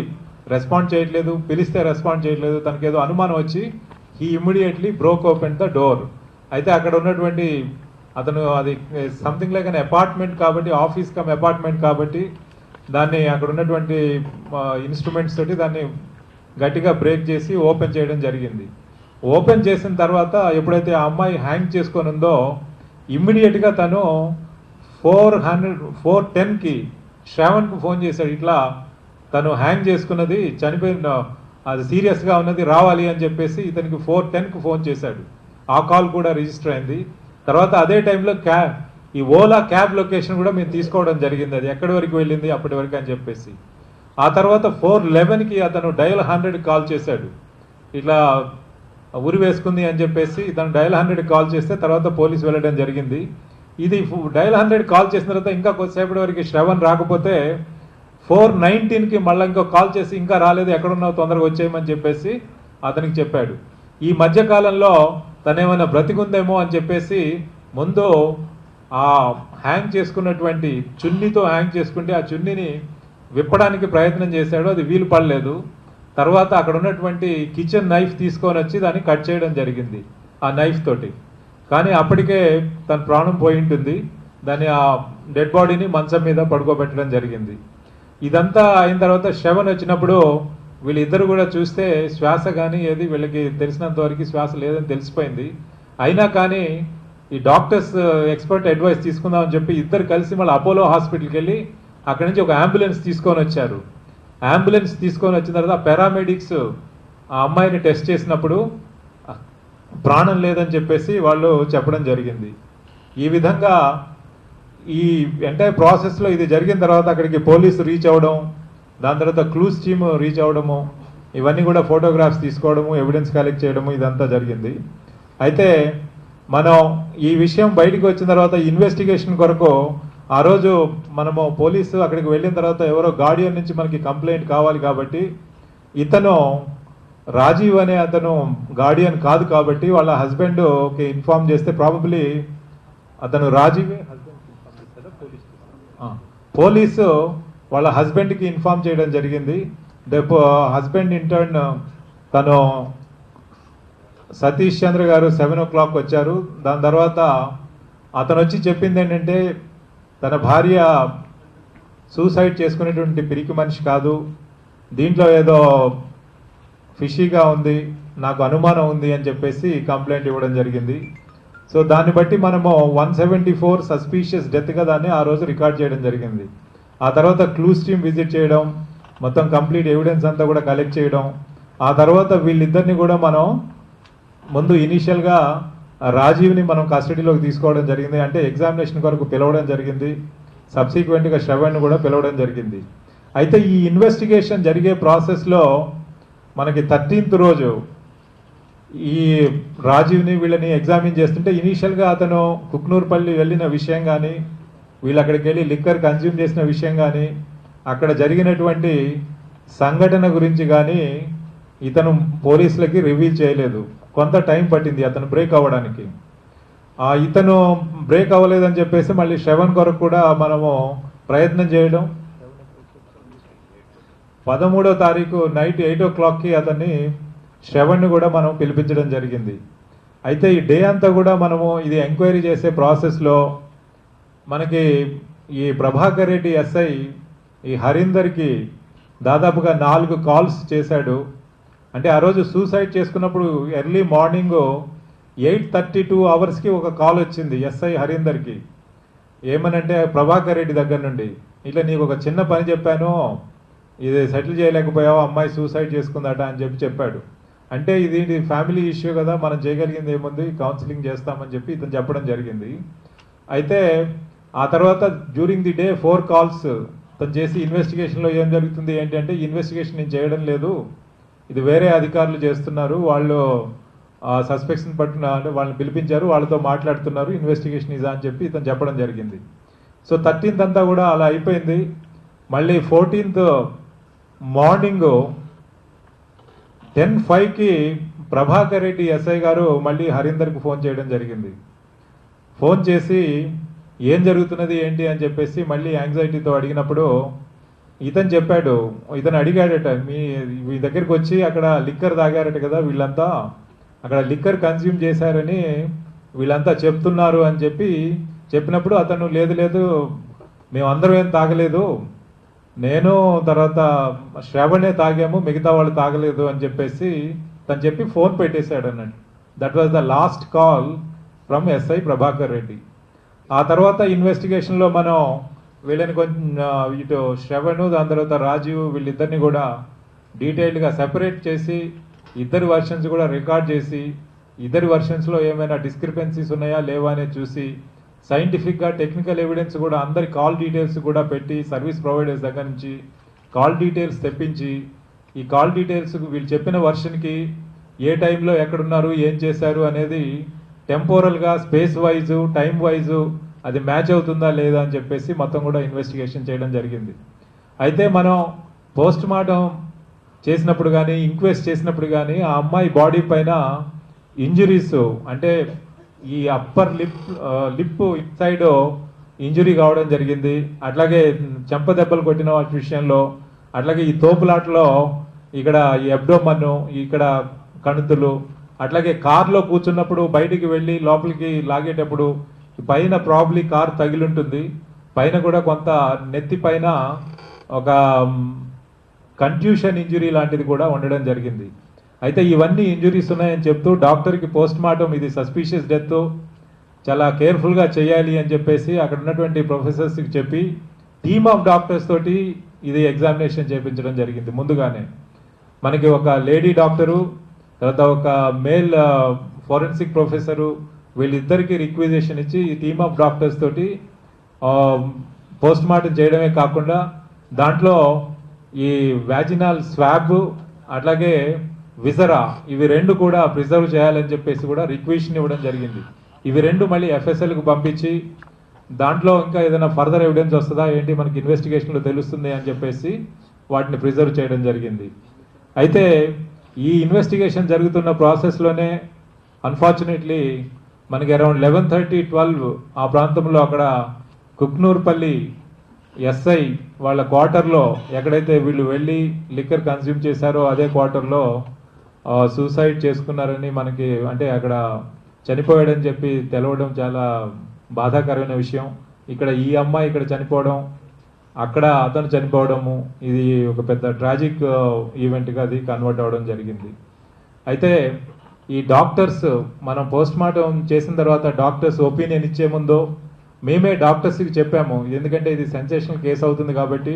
రెస్పాండ్ చేయట్లేదు, పిలిస్తే రెస్పాండ్ చేయట్లేదు. తనకేదో అనుమానం వచ్చి he immediately broke open the door. అయితే అక్కడ ఉన్నటువంటి అతను అది సంథింగ్ లైక్ అన్ అపార్ట్మెంట్ కాబట్టి, ఆఫీస్ కమ్ అపార్ట్మెంట్ కాబట్టి దాన్ని అక్కడ ఉన్నటువంటి ఇన్స్ట్రుమెంట్స్ తోటి దాన్ని గట్టిగా బ్రేక్ చేసి ఓపెన్ చేయడం జరిగింది. ఓపెన్ చేసిన తర్వాత ఎప్పుడైతే ఆ అమ్మాయి హ్యాంగ్ చేసుకొని ఉందో ఇమ్మీడియట్గా తను 410కి శ్రావణ్కి ఫోన్ చేశాడు. ఇట్లా తను హ్యాంగ్ చేసుకున్నది చనిపోయిన, అది సీరియస్గా ఉన్నది, రావాలి అని చెప్పేసి ఇతనికి 410కి ఫోన్ చేశాడు. ఆ కాల్ కూడా రిజిస్టర్ అయింది. తర్వాత అదే టైంలో ఈ ఓలా క్యాబ్ లొకేషన్ కూడా మేము తీసుకోవడం జరిగింది, అది ఎక్కడి వరకు వెళ్ళింది అప్పటి వరకు అని చెప్పేసి. ఆ తర్వాత 411కి అతను డయల్ 100 కాల్ చేశాడు. ఇట్లా ఉరి వేసుకుంది అని చెప్పేసి ఇతను డయల్ 100 కాల్ చేస్తే తర్వాత పోలీసు వెళ్ళడం జరిగింది. ఇది డయల్ 100 కాల్ చేసిన తర్వాత ఇంకా కొద్దిసేపటి వరకు శ్రవణ్ రాకపోతే 419కి మళ్ళీ ఇంకో కాల్ చేసి ఇంకా రాలేదు, ఎక్కడున్నావు తొందరగా వచ్చేయమని చెప్పేసి అతనికి చెప్పాడు. ఈ మధ్యకాలంలో తనేమైనా బ్రతికుందేమో అని చెప్పేసి ముందు ఆ హ్యాంగ్ చేసుకున్నటువంటి చున్నీతో హ్యాంగ్ చేసుకుంటే ఆ చున్నీని విప్పడానికి ప్రయత్నం చేశాడు, అది వీలు పడలేదు. తర్వాత అక్కడ ఉన్నటువంటి కిచెన్ నైఫ్ తీసుకొని వచ్చి దాన్ని కట్ చేయడం జరిగింది ఆ నైఫ్ తోటి. కానీ అప్పటికే తన ప్రాణం పోయి ఉంటుంది. దాన్ని ఆ డెడ్ బాడీని మంచం మీద పడుకోబెట్టడం జరిగింది. ఇదంతా అయిన తర్వాత శ్రవణ్ వచ్చినప్పుడు వీళ్ళిద్దరు కూడా చూస్తే శ్వాస కానీ ఏది వీళ్ళకి తెలిసినంత వరకు శ్వాస లేదని తెలిసిపోయింది. అయినా కానీ ఈ డాక్టర్స్ ఎక్స్పర్ట్ అడ్వైస్ తీసుకుందామని చెప్పి ఇద్దరు కలిసి మళ్ళీ అపోలో హాస్పిటల్కి వెళ్ళి అక్కడి నుంచి ఒక అంబులెన్స్ తీసుకొని వచ్చారు. అంబులెన్స్ తీసుకొని వచ్చిన తర్వాత పారామెడిక్స్ ఆ అమ్మాయిని టెస్ట్ చేసినప్పుడు ప్రాణం లేదని చెప్పేసి వాళ్ళు చెప్పడం జరిగింది. ఈ విధంగా ఈ ఎంటైర్ ప్రాసెస్లో ఇది జరిగిన తర్వాత అక్కడికి పోలీసు రీచ్ అవ్వడం, దాని తర్వాత క్లూస్ టీమ్ రీచ్ అవ్వడము, ఇవన్నీ కూడా ఫోటోగ్రాఫ్స్ తీసుకోవడము, ఎవిడెన్స్ కలెక్ట్ చేయడము, ఇదంతా జరిగింది. అయితే మనం ఈ విషయం బయటకు వచ్చిన తర్వాత ఇన్వెస్టిగేషన్ కొరకు ఆ రోజు మనము పోలీసు అక్కడికి వెళ్ళిన తర్వాత ఎవరో గార్డియన్ నుంచి మనకి కంప్లైంట్ కావాలి కాబట్టి ఇతను రాజీవ్ అనే అతను గార్డియన్ కాదు కాబట్టి వాళ్ళ హస్బెండ్కి ఇన్ఫార్మ్ చేస్తే ప్రాబబ్లీ అతను రాజీవే పోలీసు వాళ్ళ హస్బెండ్కి ఇన్ఫార్మ్ చేయడం జరిగింది. హస్బెండ్ ఇంటర్న్ తను సతీష్ చంద్ర గారు 7 o'clock వచ్చారు. దాని తర్వాత అతను వచ్చి చెప్పింది ఏంటంటే తన భార్య సూసైడ్ చేసుకునేటువంటి పిరికి మనిషి కాదు, దీంట్లో ఏదో ఫిషీగా ఉంది, నాకు అనుమానం ఉంది అని చెప్పేసి కంప్లైంట్ ఇవ్వడం జరిగింది. సో దాన్ని బట్టి మనము 174 సస్పీషియస్ డెత్గా దాన్ని ఆ రోజు రికార్డ్ చేయడం జరిగింది. ఆ తర్వాత క్లూస్ టీమ్ విజిట్ చేయడం, మొత్తం కంప్లీట్ ఎవిడెన్స్ అంతా కూడా కలెక్ట్ చేయడం, ఆ తర్వాత వీళ్ళిద్దరిని కూడా మనం ముందు ఇనీషియల్గా రాజీవ్ని మనం కస్టడీలోకి తీసుకోవడం జరిగింది, అంటే ఎగ్జామినేషన్ కొరకు పిలవడం జరిగింది. సబ్సిక్వెంట్గా శ్రవణ్ని కూడా పిలవడం జరిగింది. అయితే ఈ ఇన్వెస్టిగేషన్ జరిగే ప్రాసెస్లో మనకి 13th రోజు ఈ రాజీవ్ని వీళ్ళని ఎగ్జామిన్ చేస్తుంటే ఇనీషియల్గా అతను కుక్నూర్పల్లి వెళ్ళిన విషయం కానీ, వీళ్ళు అక్కడికి వెళ్ళి లిక్కర్ కన్జ్యూమ్ చేసిన విషయం కానీ, అక్కడ జరిగినటువంటి సంఘటన గురించి కానీ ఇతను పోలీసులకి రివీల్ చేయలేదు. కొంత టైం పట్టింది అతను బ్రేక్ అవ్వడానికి. ఇతను బ్రేక్ అవ్వలేదని చెప్పేసి మళ్ళీ శ్రవణ్ కొరకు కూడా మనము ప్రయత్నం చేయడం, 13వ తారీఖు నైట్ 8 o'clockకి అతన్ని శ్రవణ్ని కూడా మనం పిలిపించడం జరిగింది. అయితే ఈ డే అంతా కూడా మనము ఇది ఎంక్వైరీ చేసే ప్రాసెస్లో మనకి ఈ ప్రభాకర్ రెడ్డి ఎస్ఐ ఈ హరీందర్కి దాదాపుగా 4 కాల్స్ చేశాడు. అంటే ఆ రోజు సూసైడ్ చేసుకున్నప్పుడు ఎర్లీ మార్నింగ్ 8:32 hours ఒక కాల్ వచ్చింది ఎస్ఐ హరీందర్కి. ఏమనంటే ప్రభాకర్ రెడ్డి దగ్గర నుండి, ఇట్లా నీకు ఒక చిన్న పని చెప్పాను, ఇది సెటిల్ చేయలేకపోయావు, అమ్మాయి సూసైడ్ చేసుకుందట అని చెప్పాడు. అంటే ఇది ఫ్యామిలీ ఇష్యూ కదా, మనం చేయగలిగింది ఏముంది, కౌన్సిలింగ్ చేస్తామని చెప్పి ఇతను చెప్పడం జరిగింది. అయితే ఆ తర్వాత డ్యూరింగ్ ది డే 4 కాల్స్ తను చేసి ఇన్వెస్టిగేషన్లో ఏం జరుగుతుంది ఏంటంటే ఇన్వెస్టిగేషన్ నేను చేయడం లేదు, ఇది వేరే అధికారులు చేస్తున్నారు, వాళ్ళు సస్పెక్షన్ పట్టిన అంటే వాళ్ళని పిలిపించారు, వాళ్ళతో మాట్లాడుతున్నారు, ఇన్వెస్టిగేషన్ ఇదా అని చెప్పి ఇతను చెప్పడం జరిగింది. సో 13th అంతా కూడా అలా అయిపోయింది. మళ్ళీ 14th మార్నింగ్ 10:05కి ప్రభాకర్ రెడ్డి ఎస్ఐ గారు మళ్ళీ హరీందర్కి ఫోన్ చేయడం జరిగింది. ఫోన్ చేసి ఏం జరుగుతున్నది ఏంటి అని చెప్పేసి మళ్ళీ యాంగ్జైటీతో అడిగినప్పుడు ఇతను చెప్పాడు, ఇతను అడిగాడట, మీ దగ్గరికి వచ్చి అక్కడ లిక్కర్ తాగారట కదా వీళ్ళంతా, అక్కడ లిక్కర్ కన్జ్యూమ్ చేశారని వీళ్ళంతా చెప్తున్నారు అని చెప్పినప్పుడు అతను లేదు లేదు మేమందరం ఏం తాగలేదు, నేను తర్వాత శ్రవణే తాగాము, మిగతా వాళ్ళు తాగలేదు అని చెప్పేసి తను చెప్పి ఫోన్ పెట్టేశాడు అన్నట్టు. That was the last call from SI Prabhakar Reddy. ఆ తర్వాత ఇన్వెస్టిగేషన్లో మనం వీళ్ళని కొంచెం ఇటు శ్రవణ్ దాని తర్వాత రాజీవ్ వీళ్ళిద్దరిని కూడా డీటెయిల్డ్గా సెపరేట్ చేసి ఇద్దరి వర్షన్స్ కూడా రికార్డ్ చేసి ఇద్దరి వర్షన్స్లో ఏమైనా డిస్క్రిపెన్సీస్ ఉన్నాయా లేవా అనేది చూసి సైంటిఫిక్గా టెక్నికల్ ఎవిడెన్స్ కూడా అందరి కాల్ డీటెయిల్స్ కూడా పెట్టి సర్వీస్ ప్రొవైడర్స్ దగ్గర నుంచి కాల్ డీటెయిల్స్ తెప్పించి ఈ కాల్ డీటెయిల్స్ వీళ్ళు చెప్పిన వర్షన్కి ఏ టైంలో ఎక్కడున్నారు ఏం చేశారు అనేది టెంపోరల్గా స్పేస్ వైజు టైం వైజు అది మ్యాచ్ అవుతుందా లేదా అని చెప్పేసి మొత్తం కూడా ఇన్వెస్టిగేషన్ చేయడం జరిగింది. అయితే మనం పోస్ట్ మార్టం చేసినప్పుడు కానీ ఇంక్వెస్ట్ చేసినప్పుడు కానీ ఆ అమ్మాయి బాడీ పైన ఇంజురీస్ అంటే ఈ అప్పర్ లిప్ ఇన్సైడ్ ఇంజురీ కావడం జరిగింది. అట్లాగే చెంప దెబ్బలు కొట్టిన వాటి విషయంలో, అట్లాగే ఈ తోపులాటలో ఇక్కడ ఈ అబ్డోమన్, ఇక్కడ కణుతులు, అట్లాగే కార్లో కూర్చున్నప్పుడు బయటికి వెళ్ళి లోపలికి లాగేటప్పుడు పైన ప్రాబ్లీ కార్ తగిలి ఉంటుంది, పైన కూడా కొంత నెత్తి పైన ఒక కన్ఫ్యూషన్ ఇంజురీ లాంటిది కూడా ఉండడం జరిగింది. అయితే ఇవన్నీ ఇంజురీస్ ఉన్నాయని చెప్తూ డాక్టర్కి పోస్ట్ మార్టం ఇది సస్పీషియస్ డెత్ చాలా కేర్ఫుల్గా చేయాలి అని చెప్పేసి అక్కడ ఉన్నటువంటి ప్రొఫెసర్స్కి చెప్పి టీమ్ ఆఫ్ డాక్టర్స్ తోటి ఇది ఎగ్జామినేషన్ చేయించడం జరిగింది. ముందుగానే మనకి ఒక లేడీ డాక్టరు, తర్వాత ఒక మేల్ ఫోరెన్సిక్ ప్రొఫెసరు, వీళ్ళిద్దరికీ రిక్విజేషన్ ఇచ్చి ఈ టీమ్ ఆఫ్ డాక్టర్స్ తోటి పోస్ట్ మార్టం చేయడమే కాకుండా దాంట్లో ఈ వ్యాజినల్ స్వాబ్ అట్లాగే విజరా ఇవి రెండు కూడా ప్రిజర్వ్ చేయాలని చెప్పేసి కూడా రిక్వెషన్ ఇవ్వడం జరిగింది. ఇవి రెండు మళ్ళీ ఎఫ్ఎస్ఎల్కి పంపించి దాంట్లో ఇంకా ఏదైనా ఫర్దర్ ఎవిడెన్స్ వస్తుందా ఏంటి మనకి ఇన్వెస్టిగేషన్లో తెలుస్తుంది అని చెప్పేసి వాటిని ప్రిజర్వ్ చేయడం జరిగింది. అయితే ఈ ఇన్వెస్టిగేషన్ జరుగుతున్న ప్రాసెస్లోనే అన్ఫార్చునేట్లీ మనకి అరౌండ్ 11:30-12 ఆ ప్రాంతంలో అక్కడ కుక్నూర్పల్లి ఎస్ఐ వాళ్ళ క్వార్టర్లో ఎక్కడైతే వీళ్ళు వెళ్ళి లిక్కర్ కన్స్యూమ్ చేశారో అదే క్వార్టర్లో సూసైడ్ చేసుకున్నారని మనకి అంటే అక్కడ చనిపోయాడని చెప్పి తెలవడం చాలా బాధాకరమైన విషయం. ఇక్కడ ఈ అమ్మాయి ఇక్కడ చనిపోవడం, అక్కడ అతను చనిపోవడము, ఇది ఒక పెద్ద ట్రాజిక్ ఈవెంట్గా అది కన్వర్ట్ అవ్వడం జరిగింది. అయితే ఈ డాక్టర్స్ మనం పోస్ట్ మార్టం చేసిన తర్వాత డాక్టర్స్ ఒపీనియన్ ఇచ్చే ముందు మేమే డాక్టర్స్కి చెప్పాము, ఎందుకంటే ఇది సెన్సేషనల్ కేసు అవుతుంది కాబట్టి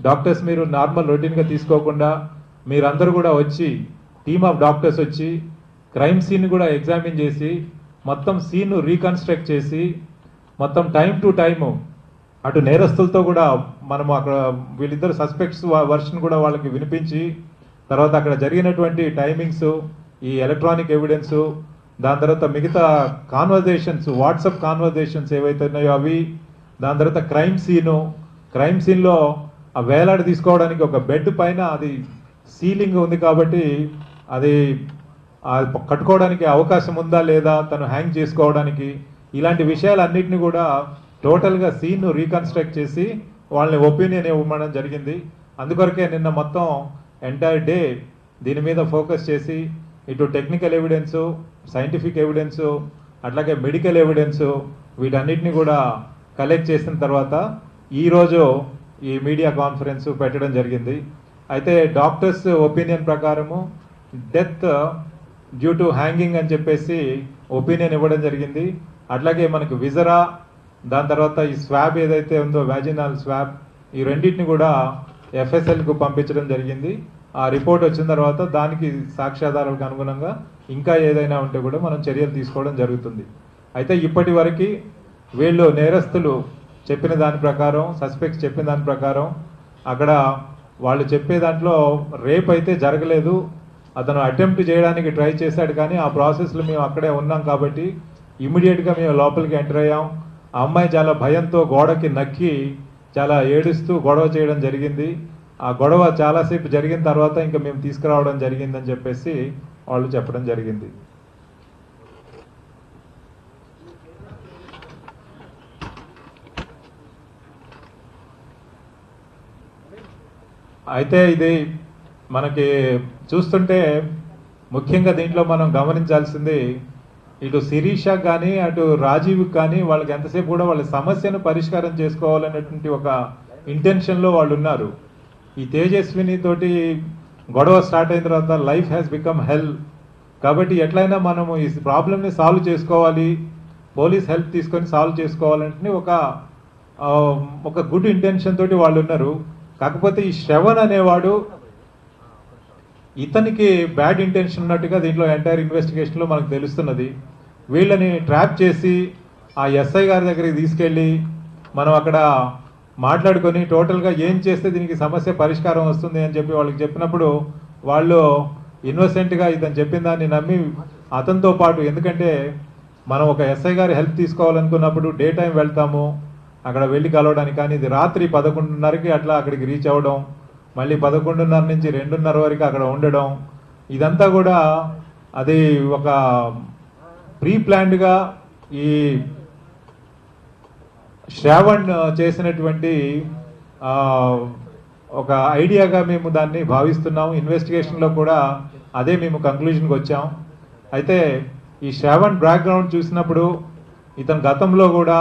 డాక్టర్స్ మీరు నార్మల్ రొటీన్గా తీసుకోకుండా మీరందరూ కూడా వచ్చి టీమ్ ఆఫ్ డాక్టర్స్ వచ్చి క్రైమ్ సీన్ కూడా ఎగ్జామిన్ చేసి మొత్తం సీన్ను రీకన్స్ట్రక్ట్ చేసి మొత్తం టైం టు టైము అటు నేరస్తులతో కూడా మనము అక్కడ వీళ్ళిద్దరు సస్పెక్ట్స్ వర్షన్ కూడా వాళ్ళకి వినిపించి తర్వాత అక్కడ జరిగినటువంటి టైమింగ్స్, ఈ ఎలక్ట్రానిక్ ఎవిడెన్సు, దాని తర్వాత మిగతా కాన్వర్జేషన్స్ వాట్సాప్ కాన్వర్జేషన్స్ ఏవైతే ఉన్నాయో అవి, దాని తర్వాత క్రైమ్ సీన్లో ఆ వేలాడి తీసుకోవడానికి ఒక బెడ్ పైన అది సీలింగ్ ఉంది కాబట్టి అది కట్టుకోవడానికి అవకాశం ఉందా లేదా, తను హ్యాంగ్ చేసుకోవడానికి, ఇలాంటి విషయాలన్నింటినీ కూడా టోటల్గా సీన్ను రీకన్స్ట్రక్ట్ చేసి వాళ్ళని ఒపీనియన్ ఇవ్వడం జరిగింది. అందుకొరకే నిన్న మొత్తం ఎంటైర్ డే దీని మీద ఫోకస్ చేసి ఇటు టెక్నికల్ ఎవిడెన్సు, సైంటిఫిక్ ఎవిడెన్సు, అట్లాగే మెడికల్ ఎవిడెన్సు వీటన్నిటిని కూడా కలెక్ట్ చేసిన తర్వాత ఈరోజు ఈ మీడియా కాన్ఫరెన్స్ పెట్టడం జరిగింది. అయితే డాక్టర్స్ ఒపీనియన్ ప్రకారము డెత్ డ్యూ టు హ్యాంగింగ్ అని చెప్పేసి ఒపీనియన్ ఇవ్వడం జరిగింది. అట్లాగే మనకు విజరా, దాని తర్వాత ఈ స్వాబ్ ఏదైతే ఉందో వ్యాజినల్ స్వాబ్, ఈ రెండింటిని కూడా ఎఫ్ఎస్ఎల్కు పంపించడం జరిగింది. ఆ రిపోర్ట్ వచ్చిన తర్వాత దానికి సాక్ష్యాధారాలకు అనుగుణంగా ఇంకా ఏదైనా ఉంటే కూడా మనం చర్యలు తీసుకోవడం జరుగుతుంది. అయితే ఇప్పటి వరకు వీళ్ళు నేరస్తులు చెప్పిన దాని ప్రకారం, సస్పెక్ట్స్ చెప్పిన దాని ప్రకారం అక్కడ వాళ్ళు చెప్పే దాంట్లో రేప్ అయితే జరగలేదు, అతను అటెంప్ట్ చేయడానికి ట్రై చేశాడు, కానీ ఆ ప్రాసెస్లో మేము అక్కడే ఉన్నాం కాబట్టి ఇమ్మీడియట్గా మేము లోపలికి ఎంటర్ అయ్యాం. ఆ అమ్మాయి చాలా భయంతో గోడకి నక్కి చాలా ఏడుస్తూ గొడవ చేయడం జరిగింది. ఆ గొడవ చాలాసేపు జరిగిన తర్వాత ఇంకా మేము తీసుకురావడం జరిగిందని చెప్పేసి వాళ్ళు చెప్పడం జరిగింది. అయితే ఇది మనకి చూస్తుంటే ముఖ్యంగా దీంట్లో మనం గమనించాల్సింది, ఇటు శిరీష కానీ అటు రాజీవ్ కానీ వాళ్ళకి ఎంతసేపు కూడా వాళ్ళ సమస్యను పరిష్కారం చేసుకోవాలనేటువంటి ఒక ఇంటెన్షన్లో వాళ్ళు ఉన్నారు. ఈ తేజస్విని తోటి గొడవ స్టార్ట్ అయిన తర్వాత లైఫ్ హ్యాస్ బికమ్ హెల్. కాబట్టి ఎట్లయినా మనము ఈ ప్రాబ్లమ్ని సాల్వ్ చేసుకోవాలి, పోలీస్ హెల్ప్ తీసుకొని సాల్వ్ చేసుకోవాలంటే ఒక గుడ్ ఇంటెన్షన్ తోటి వాళ్ళు ఉన్నారు. కాకపోతే ఈ శ్రవణ్ అనేవాడు ఇతనికి బ్యాడ్ ఇంటెన్షన్ ఉన్నట్టుగా దీంట్లో ఎంటైర్ ఇన్వెస్టిగేషన్లో మనకు తెలుస్తున్నది. వీళ్ళని ట్రాప్ చేసి ఆ ఎస్ఐ గారి దగ్గరికి తీసుకెళ్ళి మనం అక్కడ మాట్లాడుకొని టోటల్గా ఏం చేస్తే దీనికి సమస్య పరిష్కారం వస్తుంది అని చెప్పి వాళ్ళకి చెప్పినప్పుడు వాళ్ళు ఇన్నోసెంట్గా ఇతను చెప్పిన దాన్ని నమ్మి అతనితో పాటు, ఎందుకంటే మనం ఒక ఎస్ఐ గారి హెల్ప్ తీసుకోవాలనుకున్నప్పుడు డే టైం వెళ్తాము అక్కడ వెళ్ళి కలవడానికి, కానీ ఇది రాత్రి 11:30కి అట్లా అక్కడికి రీచ్ అవ్వడం, మళ్ళీ 11:30 నుంచి 2:30 వరకు అక్కడ ఉండడం, ఇదంతా కూడా అది ఒక ప్రీ ప్లాన్డ్గా ఈ శ్రావణ్ చేసినటువంటి ఒక ఐడియాగా మేము దాన్ని భావిస్తున్నాం. ఇన్వెస్టిగేషన్లో కూడా అదే మేము కంక్లూజన్కి వచ్చాం. అయితే ఈ శ్రావణ్ బ్యాక్గ్రౌండ్ చూసినప్పుడు ఇతను గతంలో కూడా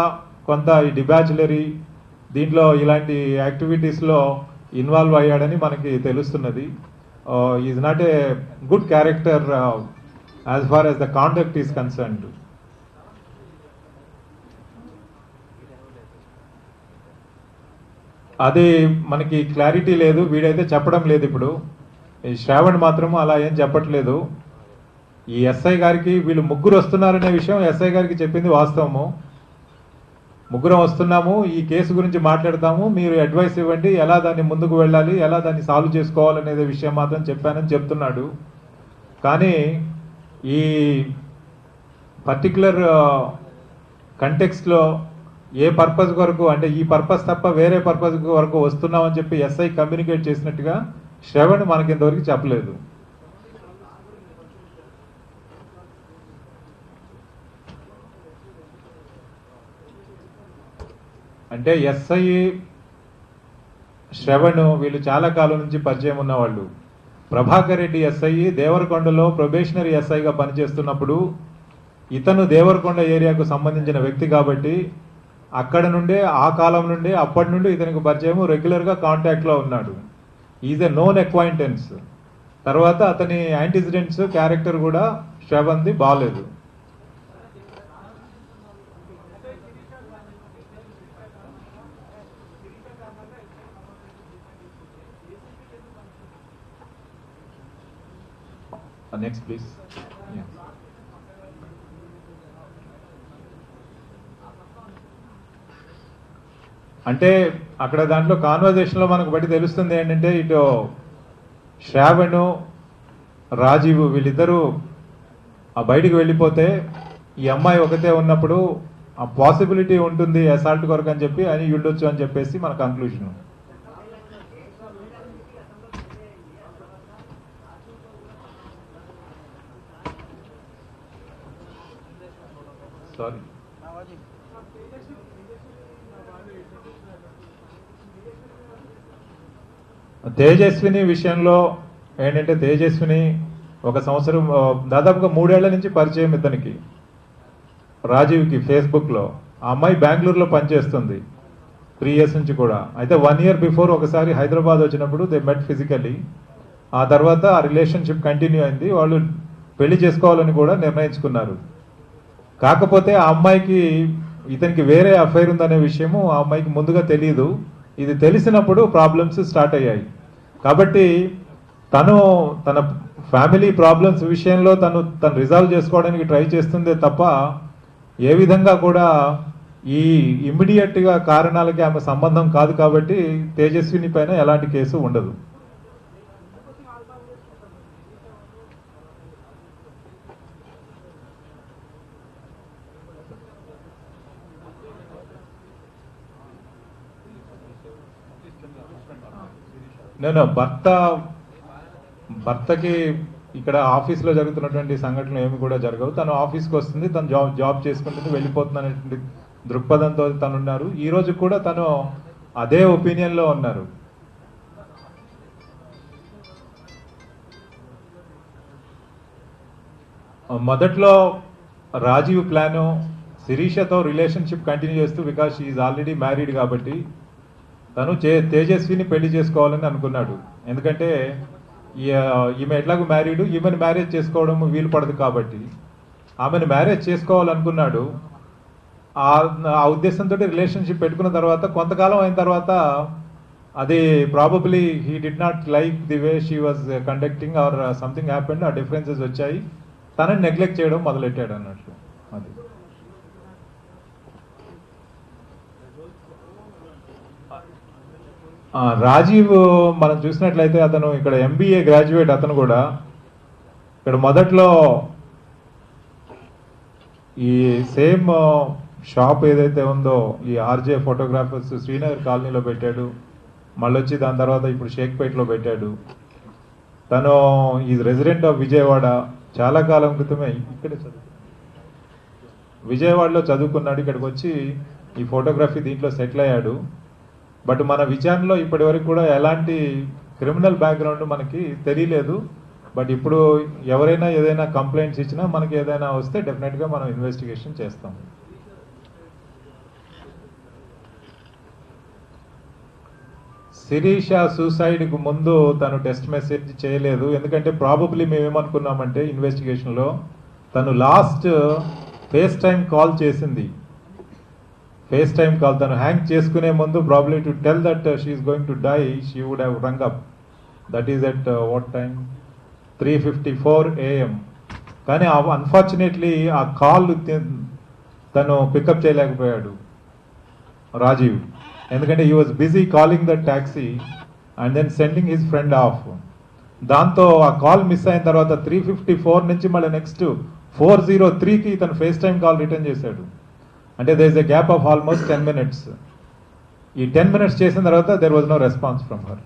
కొంత ఈ డిబ్యాచులరీ దీంట్లో ఇలాంటి యాక్టివిటీస్లో ఇన్వాల్వ్ అయ్యాడని మనకి తెలుస్తున్నది. Is not a good character as far as the conduct is concerned. అది మనకి క్లారిటీ లేదు, వీడైతే చెప్పడం లేదు. ఇప్పుడు ఈ శ్రావణ్ మాత్రము అలా ఏం చెప్పట్లేదు. ఈ ఎస్ఐ గారికి వీళ్ళు ముగ్గురు వస్తున్నారనే విషయం ఎస్ఐ గారికి చెప్పింది వాస్తవము. ముగ్గురం వస్తున్నాము, ఈ కేసు గురించి మాట్లాడతాము, మీరు అడ్వైస్ ఇవ్వండి, ఎలా దాన్ని ముందుకు వెళ్ళాలి, ఎలా దాన్ని సాల్వ్ చేసుకోవాలనే విషయం మాత్రం చెప్పానని చెప్తున్నాడు. కానీ ఈ పర్టికులర్ కంటెక్స్ట్లో ఏ పర్పస్ వరకు, అంటే ఈ పర్పస్ తప్ప వేరే పర్పస్ వరకు వస్తున్నామని చెప్పి ఎస్ఐ కమ్యూనికేట్ చేసినట్టుగా శ్రవణ్ మనకి ఇంతవరకు చెప్పలేదు. అంటే ఎస్ఐ శ్రవణ్ వీళ్ళు చాలా కాలం నుంచి పరిచయం ఉన్నవాళ్ళు. ప్రభాకర్ రెడ్డి ఎస్ఐ దేవరకొండలో ప్రొబేషనరీ ఎస్ఐగా పనిచేస్తున్నప్పుడు ఇతను దేవరకొండ ఏరియాకు సంబంధించిన వ్యక్తి కాబట్టి అక్కడ నుండే, ఆ కాలం నుండే, అప్పటి నుండి ఇతనికి పరిచయం, రెగ్యులర్గా కాంటాక్ట్లో ఉన్నాడు. Is a known acquaintance. తర్వాత అతని యాంటిసిడెంట్స్ క్యారెక్టర్ కూడా శ్రవణ్ది బాగాలేదు. Next please. అంటే అక్కడ దాంట్లో కాన్వర్జేషన్లో మనకు బట్టి తెలుస్తుంది ఏంటంటే, ఇటు శ్రావణ్, రాజీవ్ వీళ్ళిద్దరూ ఆ బయటికి వెళ్ళిపోతే ఈ అమ్మాయి ఒకతే ఉన్నప్పుడు ఆ పాసిబిలిటీ ఉంటుంది అసాల్ట్ కొరకు అని చెప్పి అని ఉండొచ్చు అని చెప్పేసి మన కంక్లూజన్. సారీ, తేజస్విని విషయంలో ఏంటంటే, తేజస్విని ఒక సంవత్సరం దాదాపుగా 3 ఏళ్ల నుంచి పరిచయం ఇతనికి, రాజీవ్కి ఫేస్బుక్లో. ఆ అమ్మాయి బెంగళూరులో పనిచేస్తుంది 3 years నుంచి కూడా. అయితే 1 year బిఫోర్ ఒకసారి హైదరాబాద్ వచ్చినప్పుడు దే మెట్ ఫిజికల్లీ. ఆ తర్వాత ఆ రిలేషన్షిప్ కంటిన్యూ అయింది, వాళ్ళు పెళ్లి చేసుకోవాలని కూడా నిర్ణయించుకున్నారు. కాకపోతే ఆ అమ్మాయికి ఇతనికి వేరే అఫైర్ ఉందనే విషయము ఆ అమ్మాయికి ముందుగా తెలియదు. ఇది తెలిసినప్పుడు ప్రాబ్లమ్స్ స్టార్ట్ అయ్యాయి. కాబట్టి తను తన ఫ్యామిలీ ప్రాబ్లమ్స్ విషయంలో తను రిజాల్వ్ చేసుకోవడానికి ట్రై చేస్తుందే తప్ప ఏ విధంగా కూడా ఈ ఇమ్మీడియట్గా కారణాలకి ఆమె సంబంధం కాదు కాబట్టి తేజస్విని పైన ఎలాంటి కేసు ఉండదు. నేను భర్తకి ఇక్కడ ఆఫీస్లో జరుగుతున్నటువంటి సంఘటనలు ఏమి కూడా జరగవు. తను ఆఫీస్కి వస్తుంది, తను జాబ్ చేసుకుంటుంది, వెళ్ళిపోతుంది అనేటువంటి దృక్పథంతో తను ఉన్నారు. ఈ రోజు కూడా తను అదే ఒపీనియన్లో ఉన్నారు. మొదట్లో రాజీవ్ ప్లాను శిరీషతో రిలేషన్షిప్ కంటిన్యూ చేస్తూ, because she is already married కాబట్టి తను తేజస్విని పెళ్లి చేసుకోవాలని అనుకున్నాడు. ఎందుకంటే ఈమె ఎట్లాగో మ్యారీడ్, ఈమెను మ్యారేజ్ చేసుకోవడం వీలు పడదు కాబట్టి ఆమెను మ్యారేజ్ చేసుకోవాలనుకున్నాడు. ఆ ఉద్దేశంతో రిలేషన్షిప్ పెట్టుకున్న తర్వాత కొంతకాలం అయిన తర్వాత అది probably he did not like the way she was conducting or something happened. ఆ డిఫరెన్సెస్ వచ్చాయి, తనని నెగ్లెక్ట్ చేయడం మొదలెట్టాడు అన్నట్లు. అది రాజీవ్ మనం చూసినట్లయితే అతను ఇక్కడ MBA గ్రాడ్యుయేట్. అతను కూడా ఇక్కడ మొదట్లో ఈ సేమ్ షాప్ ఏదైతే ఉందో ఈ RJ ఫోటోగ్రాఫర్స్ శ్రీనగర్ కాలనీలో పెట్టాడు. మళ్ళొచ్చి దాని తర్వాత ఇప్పుడు షేక్పేట్లో పెట్టాడు. తను ఈజ్ రెసిడెంట్ ఆఫ్ విజయవాడ. చాలా కాలం క్రితమే ఇక్కడే విజయవాడలో చదువుకున్నాడు. ఇక్కడికి వచ్చి ఈ ఫోటోగ్రఫీ దీంట్లో సెటిల్ అయ్యాడు. బట్ మన విచారణలో ఇప్పటి వరకు కూడా ఎలాంటి క్రిమినల్ బ్యాక్గ్రౌండ్ మనకి తెలియలేదు. బట్ ఇప్పుడు ఎవరైనా ఏదైనా కంప్లైంట్స్ ఇచ్చినా మనకి ఏదైనా వస్తే డెఫినెట్గా మనం ఇన్వెస్టిగేషన్ చేస్తాం. శిరీష సూసైడ్కు ముందు తను టెక్స్ట్ మెసేజ్ చేయలేదు. ఎందుకంటే ప్రాబబ్లీ మేమేమనుకున్నామంటే ఇన్వెస్టిగేషన్లో తను లాస్ట్ ఫేస్ టైం కాల్ చేసింది. ఫేస్ టైం కాల్ తను హ్యాంగ్ చేసుకునే ముందు probably to tell that she is going to die she would have rung up. That is at what time 3:54 AM. కానీ అన్ఫార్చునేట్లీ ఆ కాల్ తను పికప్ చేయలేకపోయాడు రాజీవ్. ఎందుకంటే he was busy calling the taxi and then sending his friend off. దాంతో ఆ call miss అయిన తర్వాత 3:54 నుంచి మళ్ళీ నెక్స్ట్ 4:03కి తను ఫేస్ టైం కాల్ రిటర్న్ చేశాడు. అంటే there is a gap of almost 10 minutes. ఈ 10 minutes చేసిన తర్వాత there was no response from her.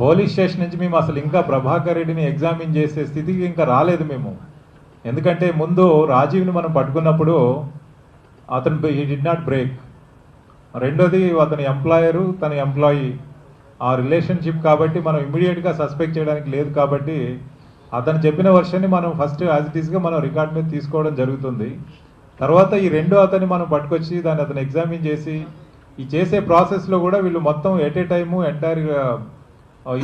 Police station నుంచి మేము అసలు ఇంకా ప్రభాకర్ రెడ్డిని ఎగ్జామిన్ చేసే స్థితికి ఇంకా రాలేదు మేము. ఎందుకంటే ముందు రాజీవ్ని మనం పట్టుకున్నప్పుడు అతను హీ డిడ్ నాట్ బ్రేక్. రెండోది అతని ఎంప్లాయరు తన ఎంప్లాయీ ఆ రిలేషన్షిప్ కాబట్టి మనం ఇమ్మీడియట్గా సస్పెక్ట్ చేయడానికి లేదు. కాబట్టి అతను చెప్పిన వర్షన్ని మనం ఫస్ట్ యాజ్ ఇట్ ఈస్గా మనం రికార్డ్ మీద తీసుకోవడం జరుగుతుంది. తర్వాత ఈ రెండో అతన్ని మనం పట్టుకొచ్చి దాన్ని అతను ఎగ్జామిన్ చేసి ఈ చేసే ప్రాసెస్లో కూడా వీళ్ళు మొత్తం ఎట్ ఏ టైము ఎంటైర్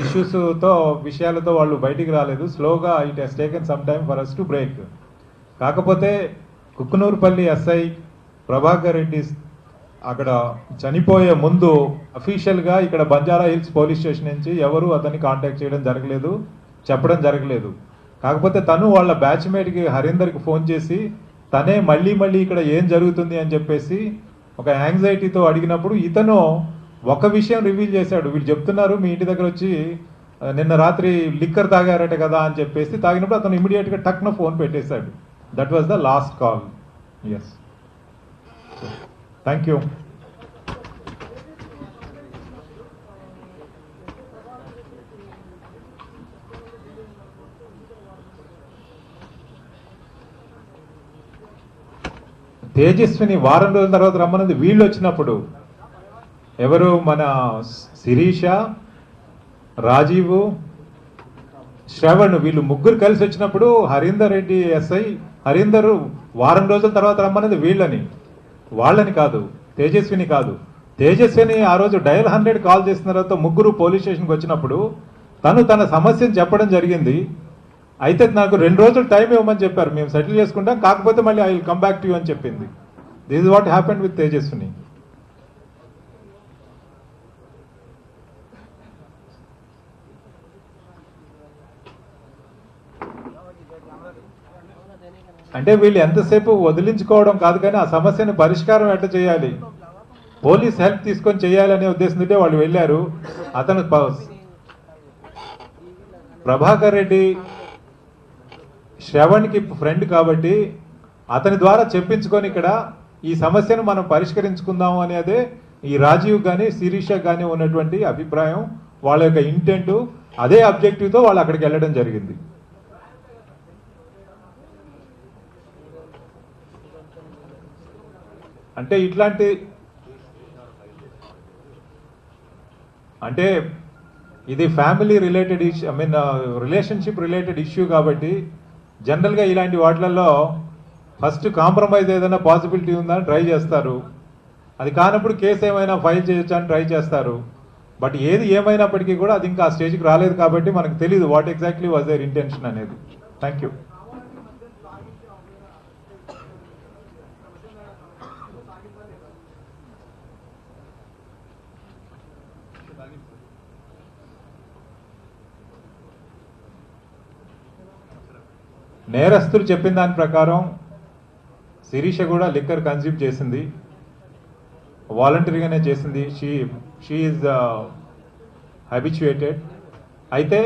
ఇష్యూస్తో విషయాలతో వాళ్ళు బయటికి రాలేదు. స్లోగా it has taken some time for us to break. కాకపోతే కుక్కునూరుపల్లి SI ప్రభాకర్ రెడ్డి అక్కడ చనిపోయే ముందు అఫీషియల్గా ఇక్కడ బంజారా హిల్స్ పోలీస్ స్టేషన్ నుంచి ఎవరు అతన్ని కాంటాక్ట్ చేయడం జరగలేదు, చెప్పడం జరగలేదు. కాకపోతే తను వాళ్ళ బ్యాచ్మేట్కి హరీందర్కి ఫోన్ చేసి తనే మళ్ళీ ఇక్కడ ఏం జరుగుతుంది అని చెప్పేసి ఒక యాంగ్జైటీతో అడిగినప్పుడు ఇతను ఒక విషయం రివీల్ చేశాడు. వీళ్ళు చెప్తున్నారు మీ ఇంటి దగ్గర వచ్చి నిన్న రాత్రి లిక్కర్ తాగారట కదా అని చెప్పేసి తాగినప్పుడు అతను ఇమీడియట్గా టక్న ఫోన్ పెట్టేశాడు. That was the last call. Yes, thank you. Tejaswini వారం రోజుల తర్వాత రమ్మన్నది వీళ్ళు వచ్చినప్పుడు ఎవరు మన శిరీష, రాజీవ్, శ్రవణ్ వీళ్ళు ముగ్గురు కలిసి వచ్చినప్పుడు హరీందర్ రెడ్డి SI హరీందర్ వారం రోజుల తర్వాత రమ్మన్నది వీళ్ళని, వాళ్ళని కాదు, తేజస్విని కాదు. తేజస్విని ఆ రోజు డయల్ 100 కాల్ చేసిన తర్వాత ముగ్గురు పోలీస్ స్టేషన్కి వచ్చినప్పుడు తను తన సమస్యను చెప్పడం జరిగింది. అయితే నాకు 2 రోజులు టైం ఇవ్వమని చెప్పారు, మేము సెటిల్ చేసుకుంటాం, కాకపోతే మళ్ళీ I will come back to you అని చెప్పింది. This is what happened with Tejaswini. అంటే వీళ్ళు ఎంతసేపు వదిలించుకోవడం కాదు, కానీ ఆ సమస్యను పరిష్కారం ఎట్లా చేయాలి, పోలీస్ హెల్ప్ తీసుకొని చేయాలనే ఉద్దేశంతో వాళ్ళు వెళ్ళారు. అతను ప్రభాకర్ రెడ్డి శ్రవణ్కి ఫ్రెండ్ కాబట్టి అతని ద్వారా చెప్పించుకొని ఇక్కడ ఈ సమస్యను మనం పరిష్కరించుకుందాం అనేదే ఈ రాజీవ్ కానీ శిరీష కానీ ఉన్నటువంటి అభిప్రాయం, వాళ్ళ యొక్క ఇంటెంట్, అదే అబ్జెక్టివ్తో వాళ్ళు అక్కడికి వెళ్ళడం జరిగింది. అంటే ఇట్లాంటి అంటే ఇది family related issue, I mean relationship related issue కాబట్టి జనరల్గా ఇలాంటి వాటిలలో ఫస్ట్ కాంప్రమైజ్ ఏదైనా పాసిబిలిటీ ఉందని ట్రై చేస్తారు. అది కానప్పుడు కేసు ఏమైనా ఫైల్ చేయొచ్చా అని ట్రై చేస్తారు. బట్ ఏది ఏమైనప్పటికీ కూడా అది ఇంకా ఆ స్టేజ్కి రాలేదు కాబట్టి మనకు తెలియదు what exactly was their intention అనేది. Thank you. నేరస్తులు చెప్పిన దాని ప్రకారం శిరీష కూడా లిక్కర్ కన్జ్యూమ్ చేసింది, వాలంటరీగానే చేసింది. She is habituated. అయితే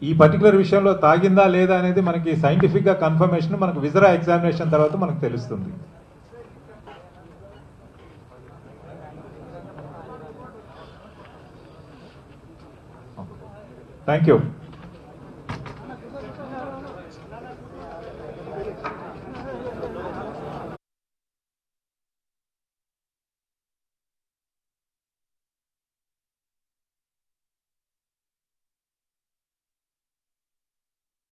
ఈ పర్టికులర్ విషయంలో తాగిందా లేదా అనేది మనకి సైంటిఫిక్గా కన్ఫర్మేషన్ మనకు విజరా ఎగ్జామినేషన్ తర్వాత మనకు తెలుస్తుంది. Thank you.